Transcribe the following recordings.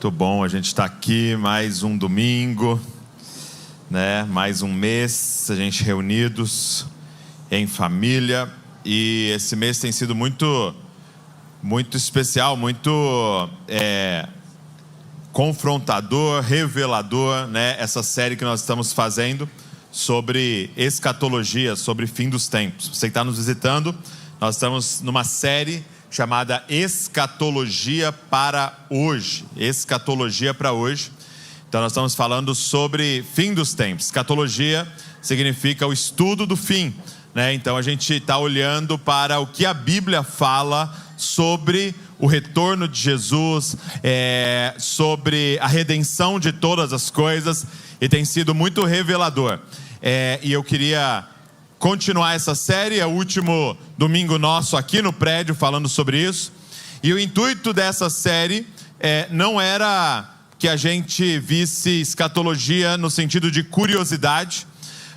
Muito bom a gente estar aqui, mais um domingo, né? Mais um mês, a gente reunidos em família. E esse mês tem sido muito especial, muito confrontador, revelador, né? Essa série que nós estamos fazendo sobre escatologia, sobre fim dos tempos. Você que está nos visitando, nós estamos numa série chamada Escatologia para hoje. Escatologia para hoje. Então nós estamos falando sobre fim dos tempos. Escatologia significa o estudo do fim, né? Então a gente está olhando para o que a Bíblia fala sobre o retorno de Jesus, sobre a redenção de todas as coisas, e tem sido muito revelador. E eu queria continuar essa série, é o último domingo nosso aqui no prédio falando sobre isso. E o intuito dessa série não era que a gente visse escatologia no sentido de curiosidade,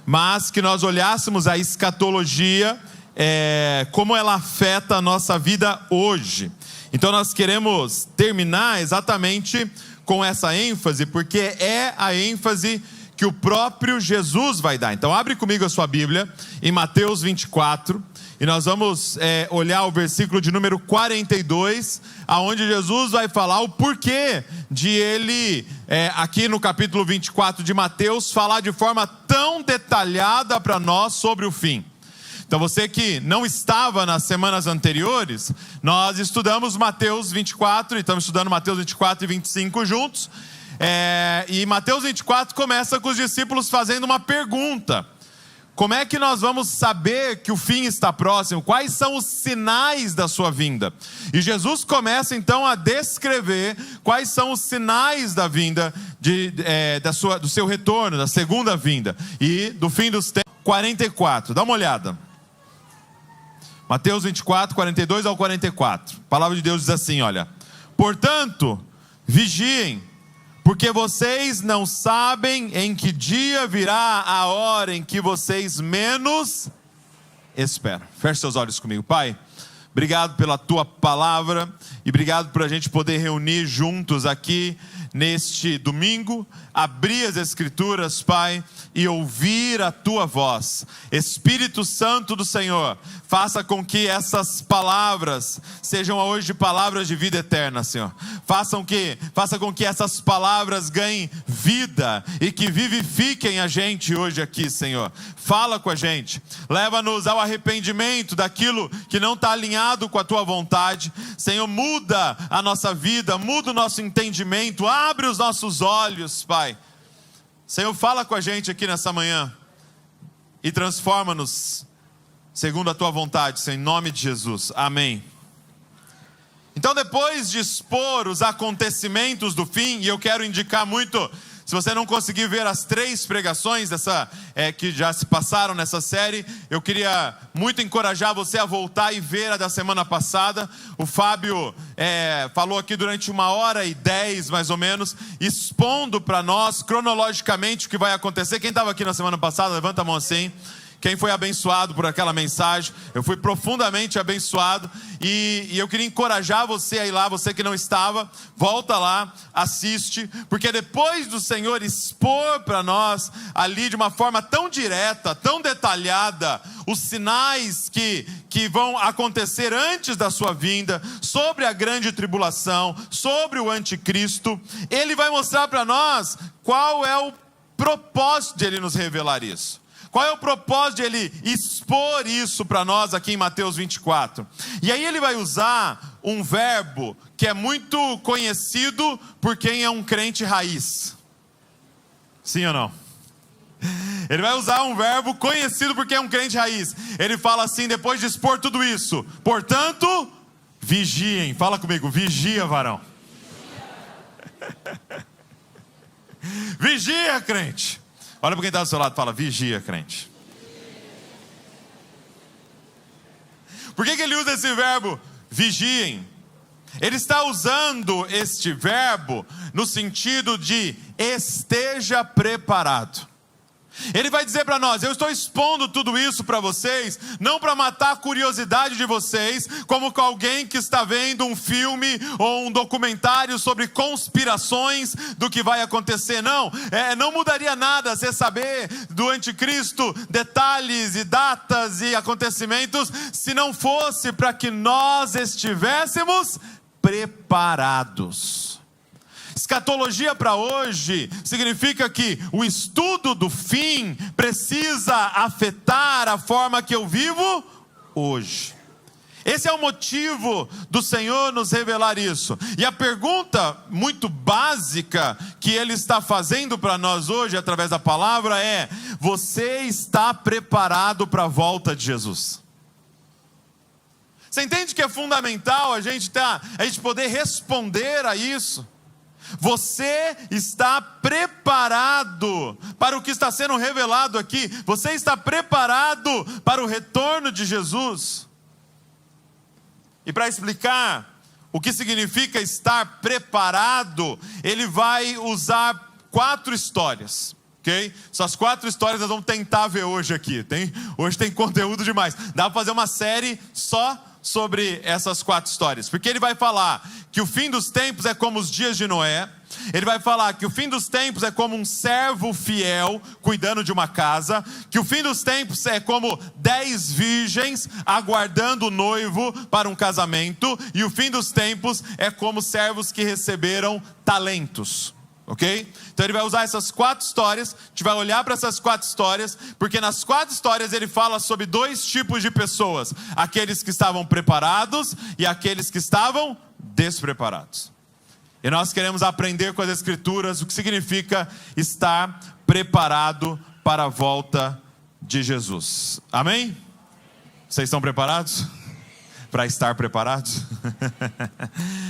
mas que nós olhássemos a escatologia, como ela afeta a nossa vida hoje. Então nós queremos terminar exatamente com essa ênfase, porque é a ênfase que o próprio Jesus vai dar. Então abre comigo a sua Bíblia em Mateus 24, e nós vamos olhar o versículo de número 42, aonde Jesus vai falar o porquê de ele, aqui no capítulo 24 de Mateus, falar de forma tão detalhada para nós sobre o fim. Então você que não estava nas semanas anteriores, nós estudamos Mateus 24, e estamos estudando Mateus 24 e 25 juntos. E Mateus 24 começa com os discípulos fazendo uma pergunta: como é que nós vamos saber que o fim está próximo? Quais são os sinais da sua vinda? E Jesus começa então a descrever quais são os sinais da vinda, do seu retorno, da segunda vinda e do fim dos tempos. 44, dá uma olhada. Mateus 24, 42 ao 44. A palavra de Deus diz assim, olha: portanto, vigiem, porque vocês não sabem em que dia virá a hora em que vocês menos esperam. Feche seus olhos comigo. Pai, obrigado pela tua palavra e obrigado por a gente poder reunir juntos aqui neste domingo, abrir as Escrituras, Pai, e ouvir a tua voz. Espírito Santo do Senhor, faça com que essas palavras sejam hoje palavras de vida eterna, Senhor. Faça com que essas palavras ganhem vida e que vivifiquem a gente hoje aqui, Senhor. Fala com a gente, leva-nos ao arrependimento daquilo que não está alinhado com a tua vontade. Senhor, muda a nossa vida, muda o nosso entendimento, abre os nossos olhos, Pai. Senhor, fala com a gente aqui nessa manhã e transforma-nos segundo a tua vontade, Senhor, em nome de Jesus, amém. Então, depois de expor os acontecimentos do fim, e eu quero indicar muito, se você não conseguir ver as 3 pregações que já se passaram nessa série, eu queria muito encorajar você a voltar e ver a da semana passada. O Fábio falou aqui durante 1h10 mais ou menos, expondo para nós cronologicamente o que vai acontecer. Quem estava aqui na semana passada, levanta a mão assim. Quem foi abençoado por aquela mensagem? Eu fui profundamente abençoado e eu queria encorajar você a ir lá. Você que não estava, volta lá, assiste, porque depois do Senhor expor para nós ali de uma forma tão direta, tão detalhada, os sinais que vão acontecer antes da sua vinda, sobre a grande tribulação, sobre o anticristo, ele vai mostrar para nós qual é o propósito de ele nos revelar isso. Qual é o propósito de ele expor isso para nós aqui em Mateus 24? E aí ele vai usar um verbo que é muito conhecido por quem é um crente raiz. Sim ou não? Ele vai usar um verbo conhecido por quem é um crente raiz. Ele fala assim, depois de expor tudo isso: portanto, vigiem. Fala comigo, vigia, varão. Vigia, crente. Olha para quem está do seu lado e fala: vigia, crente. Por que ele usa esse verbo, vigiem? Ele está usando este verbo no sentido de esteja preparado. Ele vai dizer para nós: eu estou expondo tudo isso para vocês, não para matar a curiosidade de vocês, como com alguém que está vendo um filme ou um documentário sobre conspirações do que vai acontecer. Não, não mudaria nada você saber do anticristo, detalhes e datas e acontecimentos, se não fosse para que nós estivéssemos preparados. Escatologia para hoje significa que o estudo do fim precisa afetar a forma que eu vivo hoje. Esse é o motivo do Senhor nos revelar isso. E a pergunta muito básica que Ele está fazendo para nós hoje, através da palavra, é: você está preparado para a volta de Jesus? Você entende que é fundamental a gente poder responder a isso? Você está preparado para o que está sendo revelado aqui? Você está preparado para o retorno de Jesus? E para explicar o que significa estar preparado, ele vai usar 4 histórias, ok? Essas 4 histórias nós vamos tentar ver hoje aqui. Hoje tem conteúdo demais. Dá para fazer uma série só sobre essas 4 histórias, porque ele vai falar que o fim dos tempos é como os dias de Noé. Ele vai falar que o fim dos tempos é como um servo fiel cuidando de uma casa, que o fim dos tempos é como 10 virgens aguardando o noivo para um casamento, e o fim dos tempos é como servos que receberam talentos. Ok? Então ele vai usar essas 4 histórias. A gente vai olhar para essas 4 histórias, porque nas 4 histórias ele fala sobre 2 tipos de pessoas: aqueles que estavam preparados e aqueles que estavam despreparados. E nós queremos aprender com as Escrituras o que significa estar preparado para a volta de Jesus. Amém? Vocês estão preparados para estar preparados?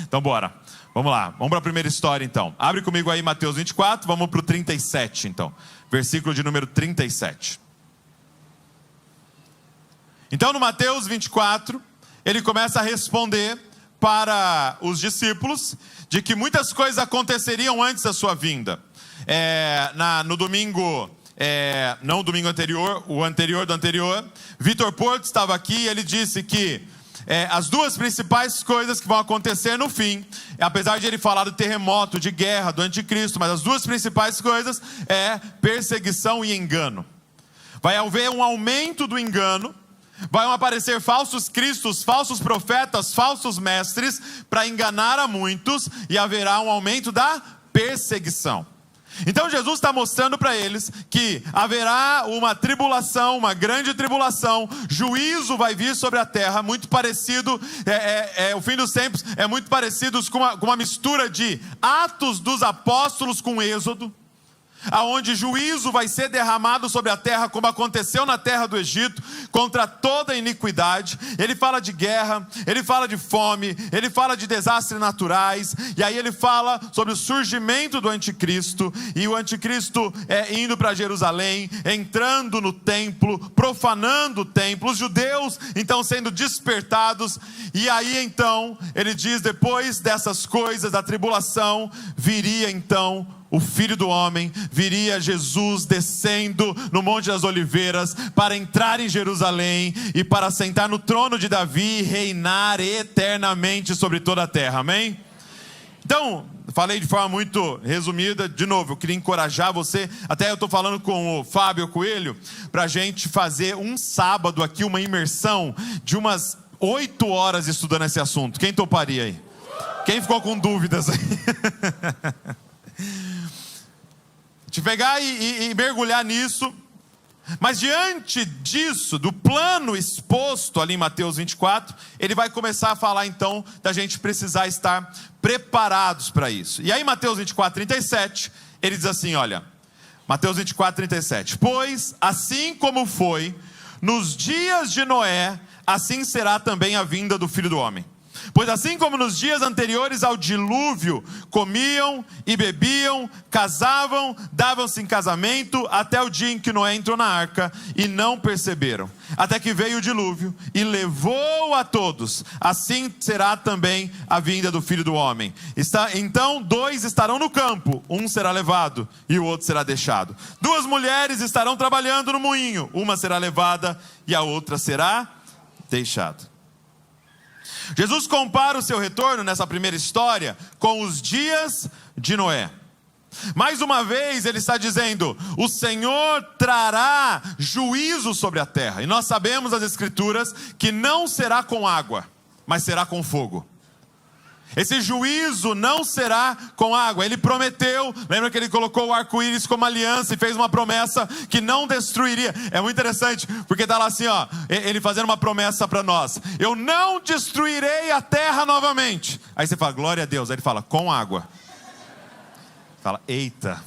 Então bora. Vamos lá, vamos para a primeira história então. Abre comigo aí Mateus 24, vamos para o 37 então. Versículo de número 37. Então no Mateus 24, ele começa a responder para os discípulos de que muitas coisas aconteceriam antes da sua vinda. No domingo, não o domingo anterior, o anterior do anterior, Vitor Porto estava aqui e ele disse que as 2 principais coisas que vão acontecer no fim, apesar de ele falar do terremoto, de guerra, do anticristo, mas as 2 principais coisas é perseguição e engano. Vai haver um aumento do engano, vão aparecer falsos cristos, falsos profetas, falsos mestres, para enganar a muitos, e haverá um aumento da perseguição. Então Jesus está mostrando para eles que haverá uma tribulação, uma grande tribulação, juízo vai vir sobre a terra, muito parecido, o fim dos tempos é muito parecido com uma mistura de Atos dos Apóstolos com Êxodo, aonde juízo vai ser derramado sobre a terra, como aconteceu na terra do Egito, contra toda a iniquidade. Ele fala de guerra, ele fala de fome, ele fala de desastres naturais, e aí ele fala sobre o surgimento do anticristo, e o anticristo indo para Jerusalém, entrando no templo, profanando o templo, os judeus então sendo despertados, e aí então ele diz: depois dessas coisas, da tribulação, viria então o Filho do Homem, viria Jesus descendo no Monte das Oliveiras para entrar em Jerusalém e para sentar no trono de Davi e reinar eternamente sobre toda a terra. Amém? Então, falei de forma muito resumida. De novo, eu queria encorajar você. Até eu estou falando com o Fábio Coelho para a gente fazer um sábado aqui, uma imersão de umas 8 horas estudando esse assunto. Quem toparia aí? Quem ficou com dúvidas aí? De pegar e mergulhar nisso. Mas diante disso, do plano exposto ali em Mateus 24, ele vai começar a falar então da gente precisar estar preparados para isso. E aí Mateus 24, 37, ele diz assim, olha, Mateus 24, 37, pois assim como foi nos dias de Noé, assim será também a vinda do Filho do Homem. Pois assim como nos dias anteriores ao dilúvio, comiam e bebiam, casavam, davam-se em casamento, até o dia em que Noé entrou na arca, e não perceberam. até que veio o dilúvio e levou a todos. Assim será também a vinda do Filho do Homem. Então 2 estarão no campo, um será levado e o outro será deixado. 2 mulheres estarão trabalhando no moinho, uma será levada e a outra será deixada. Jesus compara o seu retorno nessa primeira história com os dias de Noé. Mais uma vez ele está dizendo: o Senhor trará juízo sobre a terra. E nós sabemos das Escrituras que não será com água, mas será com fogo. Esse juízo não será com água. Ele prometeu, lembra que ele colocou o arco-íris como aliança e fez uma promessa que não destruiria. É muito interessante, porque está lá assim, ó, ele fazendo uma promessa para nós: eu não destruirei a terra novamente. Aí você fala, glória a Deus. Aí ele fala, com água. Fala, eita.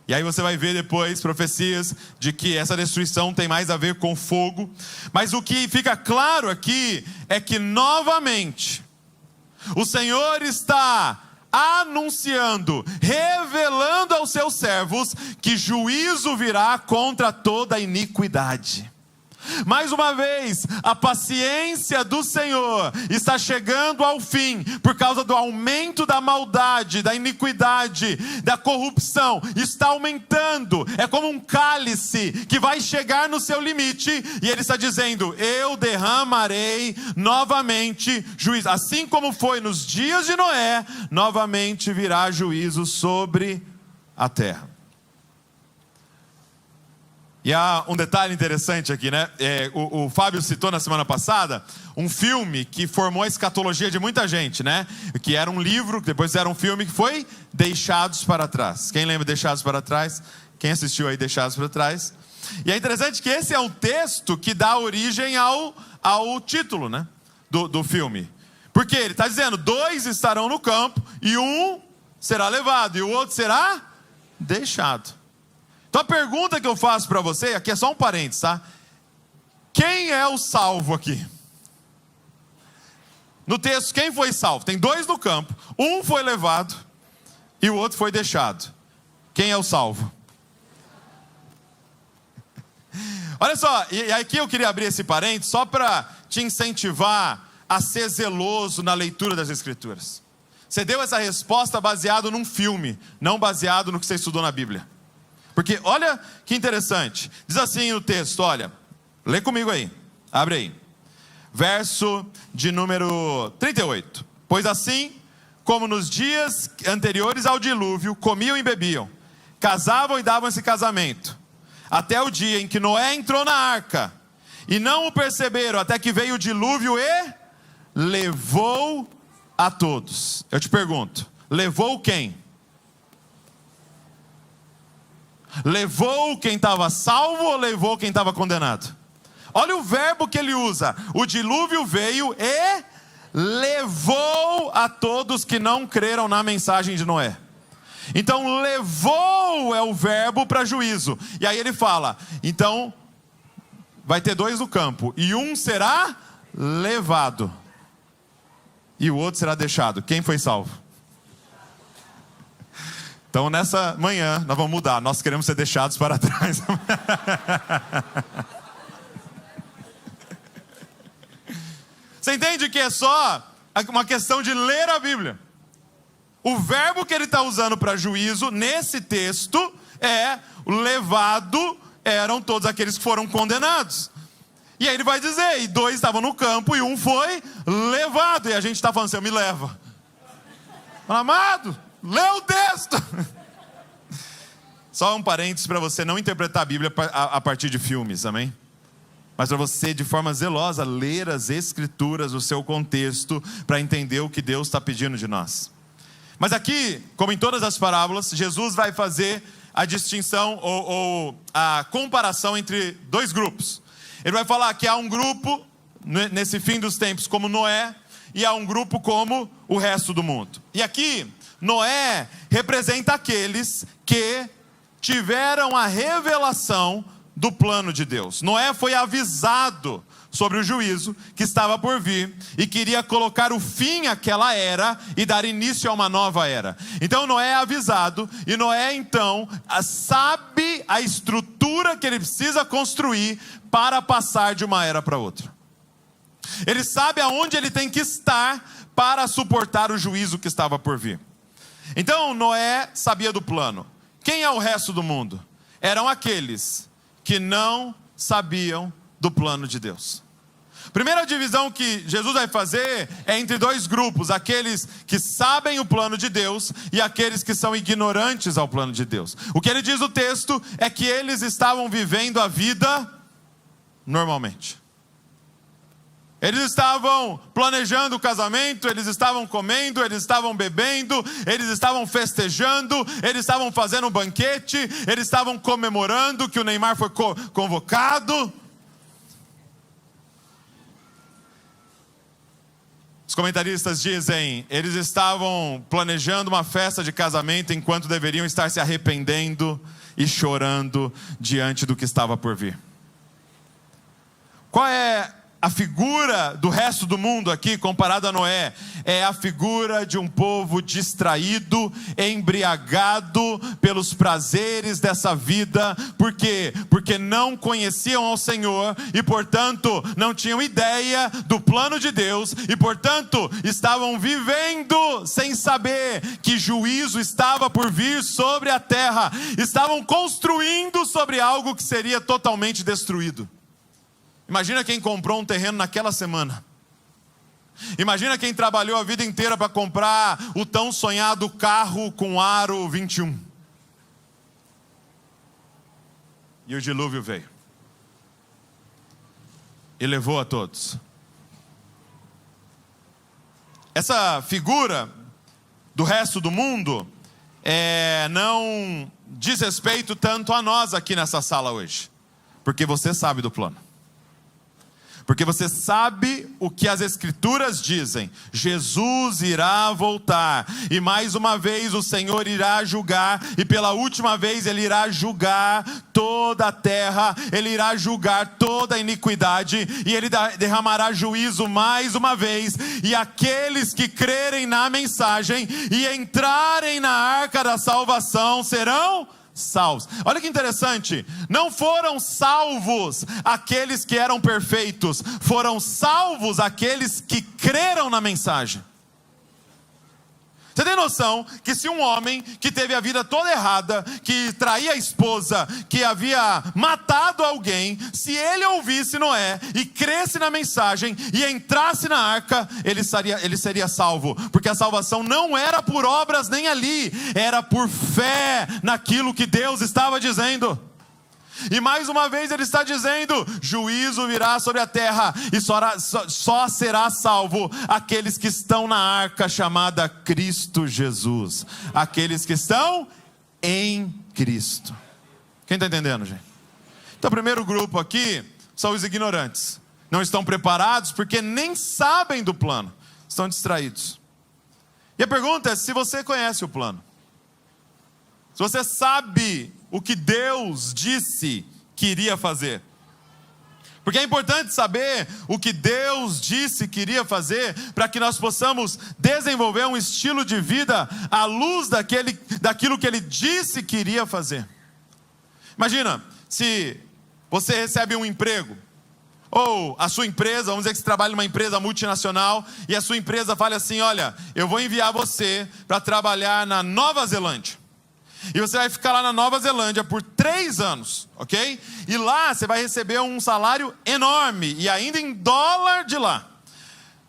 E aí você vai ver depois profecias de que essa destruição tem mais a ver com fogo. Mas o que fica claro aqui é que novamente o Senhor está anunciando, revelando aos seus servos que juízo virá contra toda a iniquidade. Mais uma vez, a paciência do Senhor está chegando ao fim, por causa do aumento da maldade, da iniquidade, da corrupção, está aumentando. É como um cálice que vai chegar no seu limite, e ele está dizendo, eu derramarei novamente juízo. Assim como foi nos dias de Noé, novamente virá juízo sobre a terra. E há um detalhe interessante aqui, né? O Fábio citou na semana passada um filme que formou a escatologia de muita gente, né? Que era um livro, que depois era um filme, que foi Deixados para Trás. Quem lembra Deixados para Trás? Quem assistiu aí Deixados para Trás? E é interessante que esse é o texto que dá origem ao título, né? Do filme. Porque ele está dizendo, 2 estarão no campo e um será levado e o outro será deixado. Então a pergunta que eu faço para você, aqui é só um parênteses, tá? Quem é o salvo aqui? No texto, quem foi salvo? Tem 2 no campo, um foi levado e o outro foi deixado. Quem é o salvo? Olha só, e aqui eu queria abrir esse parênteses só para te incentivar a ser zeloso na leitura das Escrituras. Você deu essa resposta baseado num filme, não baseado no que você estudou na Bíblia. Porque olha que interessante, diz assim o texto, olha, lê comigo aí, abre aí, verso de número 38, pois assim como nos dias anteriores ao dilúvio, comiam e bebiam, casavam e davam esse casamento, até o dia em que Noé entrou na arca, e não o perceberam, até que veio o dilúvio e levou a todos. Eu te pergunto, levou quem? Levou quem estava salvo ou levou quem estava condenado? Olha o verbo que ele usa. O dilúvio veio e levou a todos que não creram na mensagem de Noé. Então levou é o verbo para juízo. E aí ele fala, então vai ter 2 no campo e um será levado e o outro será deixado. Quem foi salvo? Então nessa manhã nós vamos mudar, nós queremos ser deixados para trás. Você entende que é só uma questão de ler a Bíblia. O verbo que ele está usando para juízo nesse texto é levado, eram todos aqueles que foram condenados. E aí ele vai dizer, e 2 estavam no campo e um foi levado. E a gente está falando assim, eu me leva. Amado, lê o texto. Só um parênteses para você não interpretar a Bíblia a partir de filmes, amém? Mas para você, de forma zelosa, ler as Escrituras, o seu contexto, para entender o que Deus está pedindo de nós. Mas aqui, como em todas as parábolas, Jesus vai fazer a distinção ou a comparação entre 2 grupos. Ele vai falar que há um grupo, nesse fim dos tempos, como Noé, e há um grupo como o resto do mundo. E aqui, Noé representa aqueles que tiveram a revelação do plano de Deus. Noé foi avisado sobre o juízo que estava por vir e queria colocar o fim àquela era e dar início a uma nova era. Então Noé é avisado e Noé então sabe a estrutura que ele precisa construir para passar de uma era para outra. Ele sabe aonde ele tem que estar para suportar o juízo que estava por vir. Então Noé sabia do plano. Quem é o resto do mundo? Eram aqueles que não sabiam do plano de Deus. Primeira divisão que Jesus vai fazer é entre dois grupos: aqueles que sabem o plano de Deus e aqueles que são ignorantes ao plano de Deus. O que ele diz no texto é que eles estavam vivendo a vida normalmente. Eles estavam planejando o casamento, eles estavam comendo, eles estavam bebendo, eles estavam festejando, eles estavam fazendo um banquete, eles estavam comemorando que o Neymar foi convocado. Os comentaristas dizem, eles estavam planejando uma festa de casamento enquanto deveriam estar se arrependendo e chorando diante do que estava por vir. Qual é a figura do resto do mundo aqui, comparado a Noé? É a figura de um povo distraído, embriagado pelos prazeres dessa vida. Por quê? Porque não conheciam ao Senhor e, portanto, não tinham ideia do plano de Deus e, portanto, estavam vivendo sem saber que juízo estava por vir sobre a terra. Estavam construindo sobre algo que seria totalmente destruído. Imagina quem comprou um terreno naquela semana. Imagina quem trabalhou a vida inteira para comprar o tão sonhado carro com aro 21. E o dilúvio veio. E levou a todos. Essa figura do resto do mundo não diz respeito tanto a nós aqui nessa sala hoje. Porque você sabe do plano. Porque você sabe o que as Escrituras dizem: Jesus irá voltar, e mais uma vez o Senhor irá julgar, e pela última vez Ele irá julgar toda a terra, Ele irá julgar toda a iniquidade, e Ele derramará juízo mais uma vez, e aqueles que crerem na mensagem e entrarem na arca da salvação serão salvos. Olha que interessante, não foram salvos aqueles que eram perfeitos, foram salvos aqueles que creram na mensagem. Você tem noção que se um homem que teve a vida toda errada, que traía a esposa, que havia matado alguém, se ele ouvisse Noé e cresce na mensagem e entrasse na arca, ele seria salvo, porque a salvação não era por obras nem ali, era por fé naquilo que Deus estava dizendo. E mais uma vez ele está dizendo: juízo virá sobre a terra, e só será salvo aqueles que estão na arca chamada Cristo Jesus. Aqueles que estão em Cristo. Quem está entendendo, gente? Então o primeiro grupo aqui são os ignorantes. Não estão preparados porque nem sabem do plano. Estão distraídos. E a pergunta é se você conhece o plano. Se você sabe o que Deus disse que iria fazer. Porque é importante saber o que Deus disse que iria fazer, para que nós possamos desenvolver um estilo de vida à luz daquilo que Ele disse que iria fazer. Imagina, se você recebe um emprego, ou a sua empresa, vamos dizer que você trabalha numa empresa multinacional, e a sua empresa fala assim: olha, eu vou enviar você para trabalhar na Nova Zelândia. E você vai ficar lá na Nova Zelândia por 3 anos, ok? E lá você vai receber um salário enorme, e ainda em dólar de lá,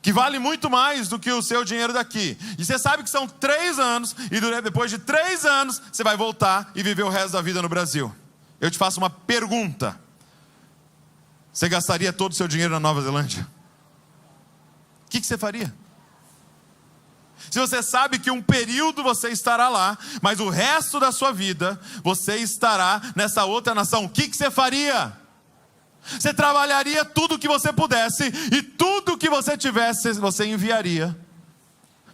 que vale muito mais do que o seu dinheiro daqui. E você sabe que são 3 anos, e depois de 3 anos, você vai voltar e viver o resto da vida no Brasil. Eu te faço uma pergunta: você gastaria todo o seu dinheiro na Nova Zelândia? O que você faria? Se você sabe que um período você estará lá, mas o resto da sua vida você estará nessa outra nação, o que você faria? Você trabalharia tudo o que você pudesse, e tudo que você tivesse você enviaria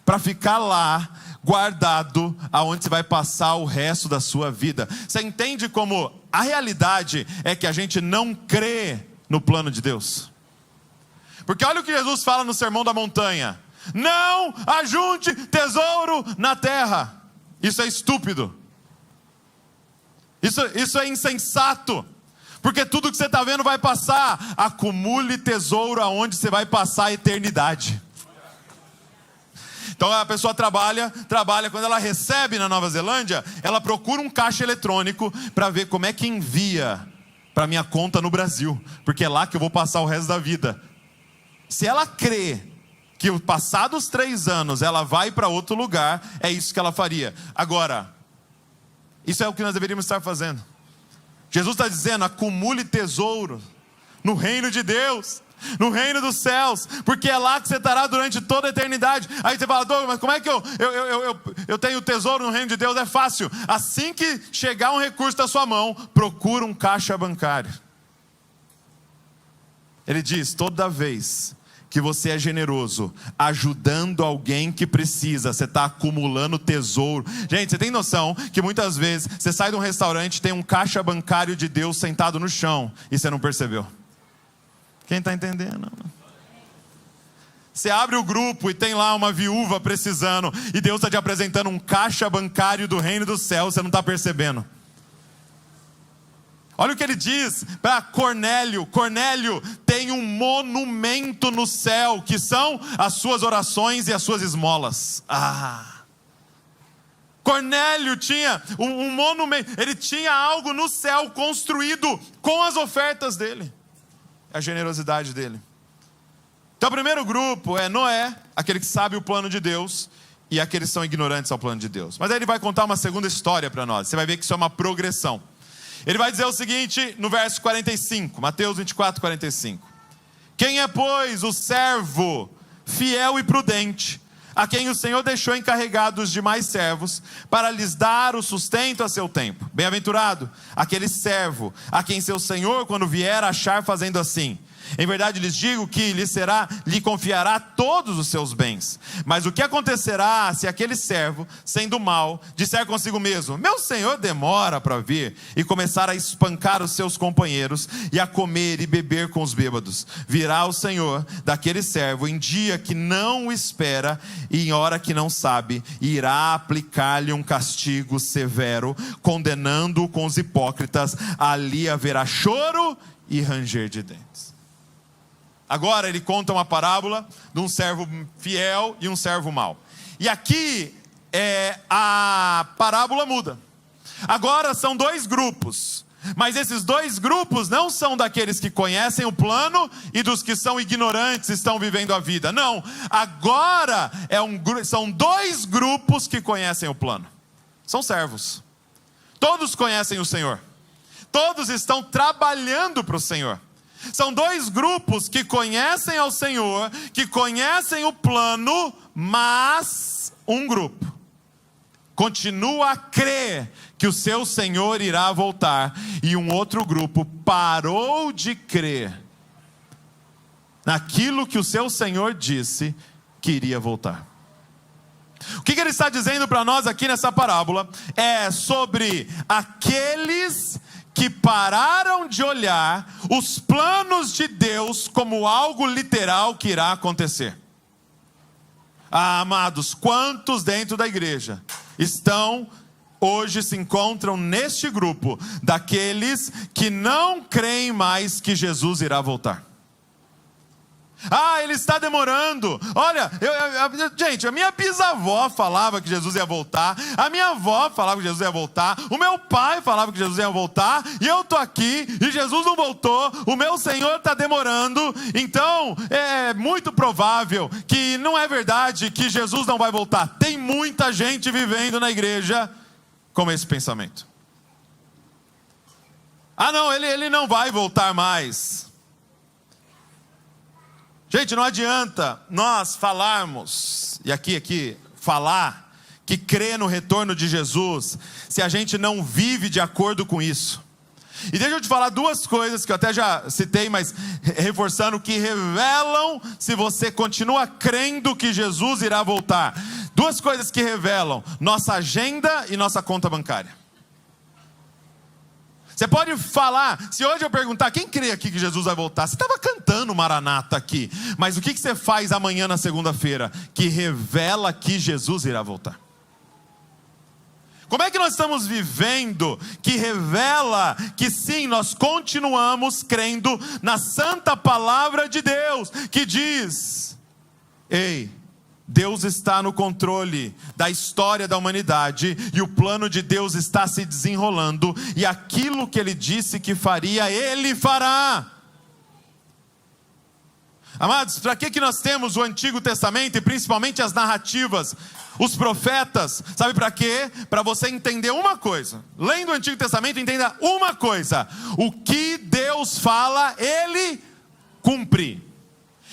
para ficar lá, guardado aonde você vai passar o resto da sua vida. Você entende como a realidade é que a gente não crê no plano de Deus? Porque olha o que Jesus fala no Sermão da Montanha: não ajunte tesouro na terra. Isso é estúpido. Isso é insensato. Porque tudo que você está vendo vai passar. Acumule tesouro aonde você vai passar a eternidade. Então a pessoa trabalha, quando ela recebe na Nova Zelândia, ela procura um caixa eletrônico para ver como é que envia para minha conta no Brasil, porque é lá que eu vou passar o resto da vida. Se ela crê que passados 3 anos ela vai para outro lugar, é isso que ela faria. Agora, isso é o que nós deveríamos estar fazendo. Jesus está dizendo: acumule tesouro no reino de Deus, no reino dos céus, porque é lá que você estará durante toda a eternidade. Aí você fala: Douglas, mas como é que eu tenho tesouro no reino de Deus? É fácil. Assim que chegar um recurso da sua mão, procura um caixa bancário. Ele diz: toda vez que você é generoso, ajudando alguém que precisa, você está acumulando tesouro. Gente, você tem noção que muitas vezes você sai de um restaurante, tem um caixa bancário de Deus sentado no chão e você não percebeu? Quem está entendendo? Você abre o grupo e tem lá uma viúva precisando, e Deus está te apresentando um caixa bancário do reino dos céus, você não está percebendo. Olha o que ele diz para Cornélio: Cornélio tem um monumento no céu, que são as suas orações e as suas esmolas. Cornélio tinha um monumento, ele tinha algo no céu construído com as ofertas dele, a generosidade dele. Então o primeiro grupo é Noé, aquele que sabe o plano de Deus, e aqueles que são ignorantes ao plano de Deus. Mas aí ele vai contar uma segunda história para nós. Você vai ver que isso é uma progressão. Ele vai dizer o seguinte no verso 45, Mateus 24, 45. Quem é, pois, o servo fiel e prudente, a quem o Senhor deixou encarregados os demais servos, para lhes dar o sustento a seu tempo? Bem-aventurado aquele servo, a quem seu Senhor, quando vier, achar fazendo assim. Em verdade lhes digo que lhe confiará todos os seus bens. Mas o que acontecerá se aquele servo, sendo mau, disser consigo mesmo: meu senhor demora para vir, e começar a espancar os seus companheiros, e a comer e beber com os bêbados? Virá o senhor daquele servo em dia que não o espera, e em hora que não sabe, e irá aplicar-lhe um castigo severo, condenando-o com os hipócritas. Ali haverá choro e ranger de dentes. Agora ele conta uma parábola de um servo fiel e um servo mau. E aqui a parábola muda. Agora são 2 grupos. Mas esses 2 grupos não são daqueles que conhecem o plano e dos que são ignorantes e estão vivendo a vida. Não, agora são 2 grupos que conhecem o plano. São servos. Todos conhecem o Senhor. Todos estão trabalhando para o Senhor. São 2 grupos que conhecem ao Senhor, que conhecem o plano, mas um grupo continua a crer que o seu Senhor irá voltar, e um outro grupo parou de crer naquilo que o seu Senhor disse que iria voltar. O que ele está dizendo para nós aqui nessa parábola é sobre aqueles que pararam de olhar os planos de Deus como algo literal que irá acontecer. Amados, quantos dentro da igreja hoje se encontram neste grupo daqueles que não creem mais que Jesus irá voltar? Ele está demorando. Olha, gente, a minha bisavó falava que Jesus ia voltar, a minha avó falava que Jesus ia voltar, o meu pai falava que Jesus ia voltar, e eu estou aqui e Jesus não voltou, o meu Senhor está demorando. Então é muito provável que não é verdade que Jesus não vai voltar. Tem muita gente vivendo na igreja com esse pensamento. Não, ele não vai voltar mais. Gente, não adianta nós falarmos, e aqui, falar que crê no retorno de Jesus, se a gente não vive de acordo com isso. E deixa eu te falar duas coisas que eu até já citei, mas reforçando, que revelam se você continua crendo que Jesus irá voltar. Duas coisas que revelam: nossa agenda e nossa conta bancária. Você pode falar, se hoje eu perguntar, quem crê aqui que Jesus vai voltar? Você estava cantando Maranata aqui, mas o que você faz amanhã na segunda-feira? Que revela que Jesus irá voltar. Como é que nós estamos vivendo que revela que sim, nós continuamos crendo na santa palavra de Deus, que diz: ei, Deus está no controle da história da humanidade, e o plano de Deus está se desenrolando, e aquilo que Ele disse que faria, Ele fará. Amados, para que nós temos o Antigo Testamento e principalmente as narrativas, os profetas? Sabe para quê? Para você entender uma coisa. Lendo o Antigo Testamento, entenda uma coisa: o que Deus fala, Ele cumpre.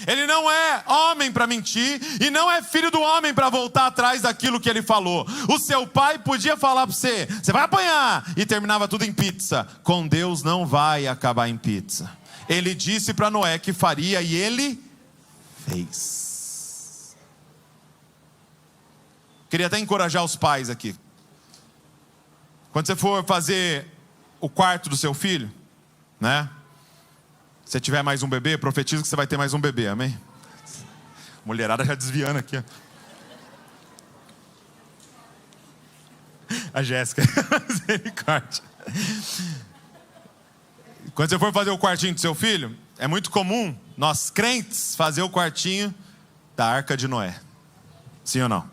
Ele não é homem para mentir, e não é filho do homem para voltar atrás daquilo que Ele falou. O seu pai podia falar para você: você vai apanhar, e terminava tudo em pizza. Com Deus não vai acabar em pizza. Ele disse para Noé que faria, e Ele fez. Queria até encorajar os pais aqui. Quando você for fazer o quarto do seu filho, né? Se tiver mais um bebê, profetiza que você vai ter mais um bebê, amém? Mulherada já desviando aqui, ó. A Jéssica, misericórdia. Quando você for fazer o quartinho do seu filho, é muito comum nós crentes fazer o quartinho da Arca de Noé. Sim ou não?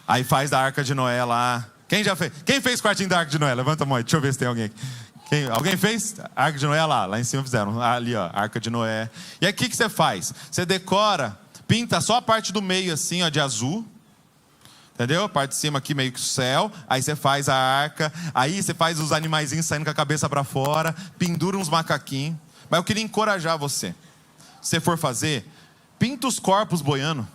Aí faz da Arca de Noé lá. Quem já fez? Quem fez o quartinho da Arca de Noé? Levanta a mão aí, deixa eu ver se tem alguém aqui. Alguém fez? A Arca de Noé lá em cima fizeram. Ali ó, Arca de Noé. E aí o que você faz? Você decora, pinta só a parte do meio assim ó, de azul. Entendeu? A parte de cima aqui meio que o céu. Aí você faz a arca. Aí você faz os animaizinhos saindo com a cabeça para fora. Pendura uns macaquinhos. Mas eu queria encorajar você. Se você for fazer, pinta os corpos boiando.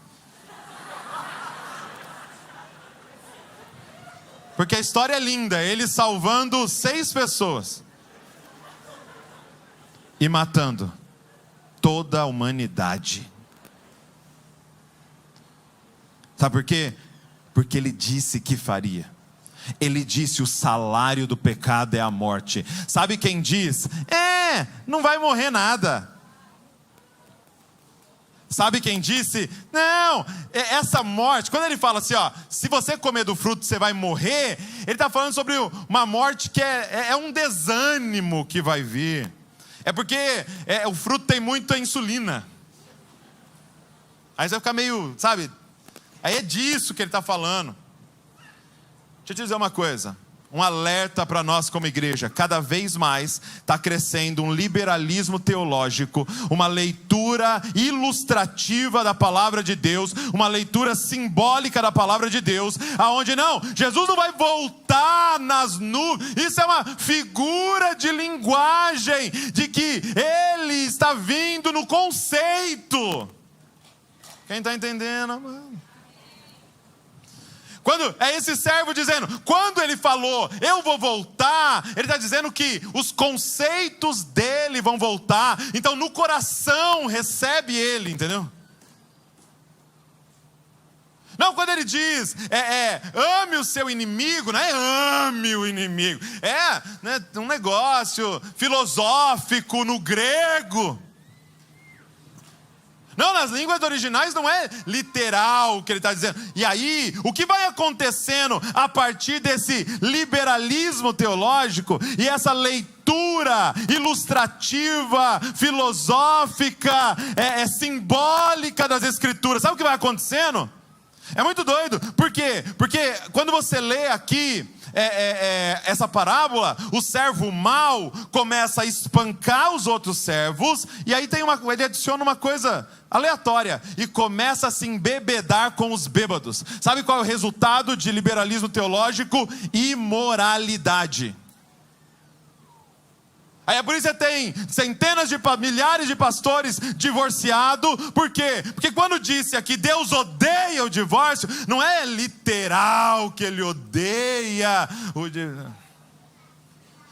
Porque a história é linda. Ele salvando 6 pessoas. E matando toda a humanidade. Sabe por quê? Porque Ele disse que faria. Ele disse: o salário do pecado é a morte. Sabe quem diz? Não vai morrer nada. Sabe quem disse? Não, essa morte, quando Ele fala assim, ó, se você comer do fruto você vai morrer, Ele está falando sobre uma morte que é um desânimo que vai vir. É porque o fruto tem muita insulina. Aí você vai ficar meio, sabe? Aí é disso que Ele está falando. Deixa eu te dizer uma coisa. Um alerta para nós como igreja. Cada vez mais está crescendo um liberalismo teológico. Uma leitura ilustrativa da palavra de Deus. Uma leitura simbólica da palavra de Deus. Aonde não, Jesus não vai voltar nas nuvens. Isso é uma figura de linguagem. De que Ele está vindo no conceito. Quem está entendendo, mano? Quando é esse servo dizendo, quando ele falou, eu vou voltar, ele está dizendo que os conceitos dele vão voltar. Então no coração recebe ele, entendeu? Não, quando ele diz, ame o seu inimigo, não é ame o inimigo. Né, um negócio filosófico no grego. Não, nas línguas originais não é literal o que ele está dizendo. E aí, o que vai acontecendo a partir desse liberalismo teológico e essa leitura ilustrativa, filosófica, simbólica das Escrituras? Sabe o que vai acontecendo? É muito doido. Por quê? Porque quando você lê aqui essa parábola, o servo mau começa a espancar os outros servos, e aí ele adiciona uma coisa aleatória, e começa a se embebedar com os bêbados. Sabe qual é o resultado de liberalismo teológico? Imoralidade. Aí é por isso que você tem centenas de milhares de pastores divorciados. Por quê? Porque quando disse aqui Deus odeia o divórcio, não é literal que Ele odeia o divórcio.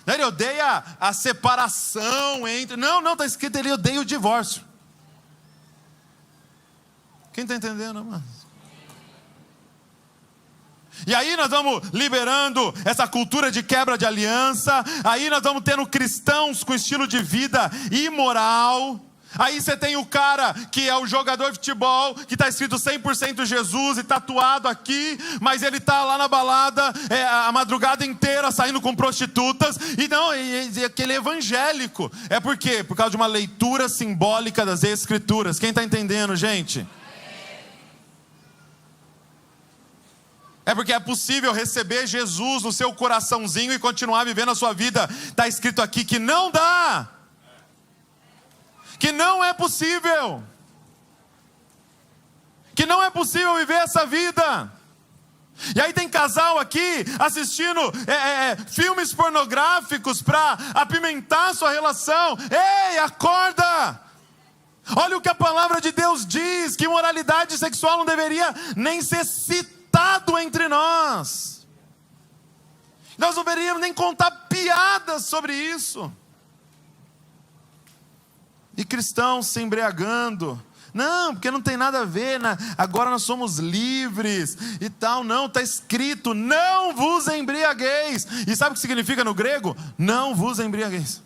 Ele odeia a separação entre... Não, está escrito, ele odeia o divórcio. Quem está entendendo, mano? E aí nós vamos liberando essa cultura de quebra de aliança. Aí nós vamos tendo cristãos com estilo de vida imoral. Aí você tem o cara que é o jogador de futebol, que está escrito 100% Jesus e tatuado aqui, mas ele está lá na balada a madrugada inteira saindo com prostitutas. E não, e aquele evangélico. É por quê? Por causa de uma leitura simbólica das Escrituras. Quem está entendendo, gente? É porque é possível receber Jesus no seu coraçãozinho e continuar vivendo a sua vida. Está escrito aqui que não dá. Que não é possível. Que não é possível viver essa vida. E aí tem casal aqui assistindo filmes pornográficos para apimentar sua relação. Ei, acorda! Olha o que a palavra de Deus diz, que moralidade sexual não deveria nem ser citado entre nós. Nós não deveríamos nem contar piadas sobre isso. E cristãos se embriagando. Não, porque não tem nada a ver, agora nós somos livres e tal. Não, está escrito, não vos embriagueis. E sabe o que significa no grego? Não vos embriagueis.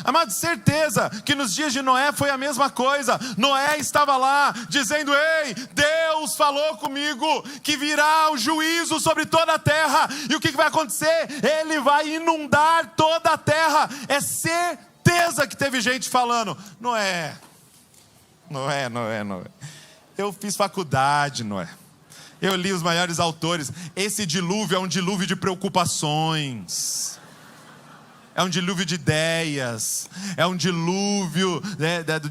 Amado, certeza que nos dias de Noé foi a mesma coisa. Noé estava lá dizendo: ei, Deus falou comigo que virá o juízo sobre toda a terra. E o que vai acontecer? Ele vai inundar toda a terra. É certeza que teve gente falando: Noé. Eu fiz faculdade, Noé. Eu li os maiores autores. Esse dilúvio é um dilúvio de preocupações. É um dilúvio de ideias. É um dilúvio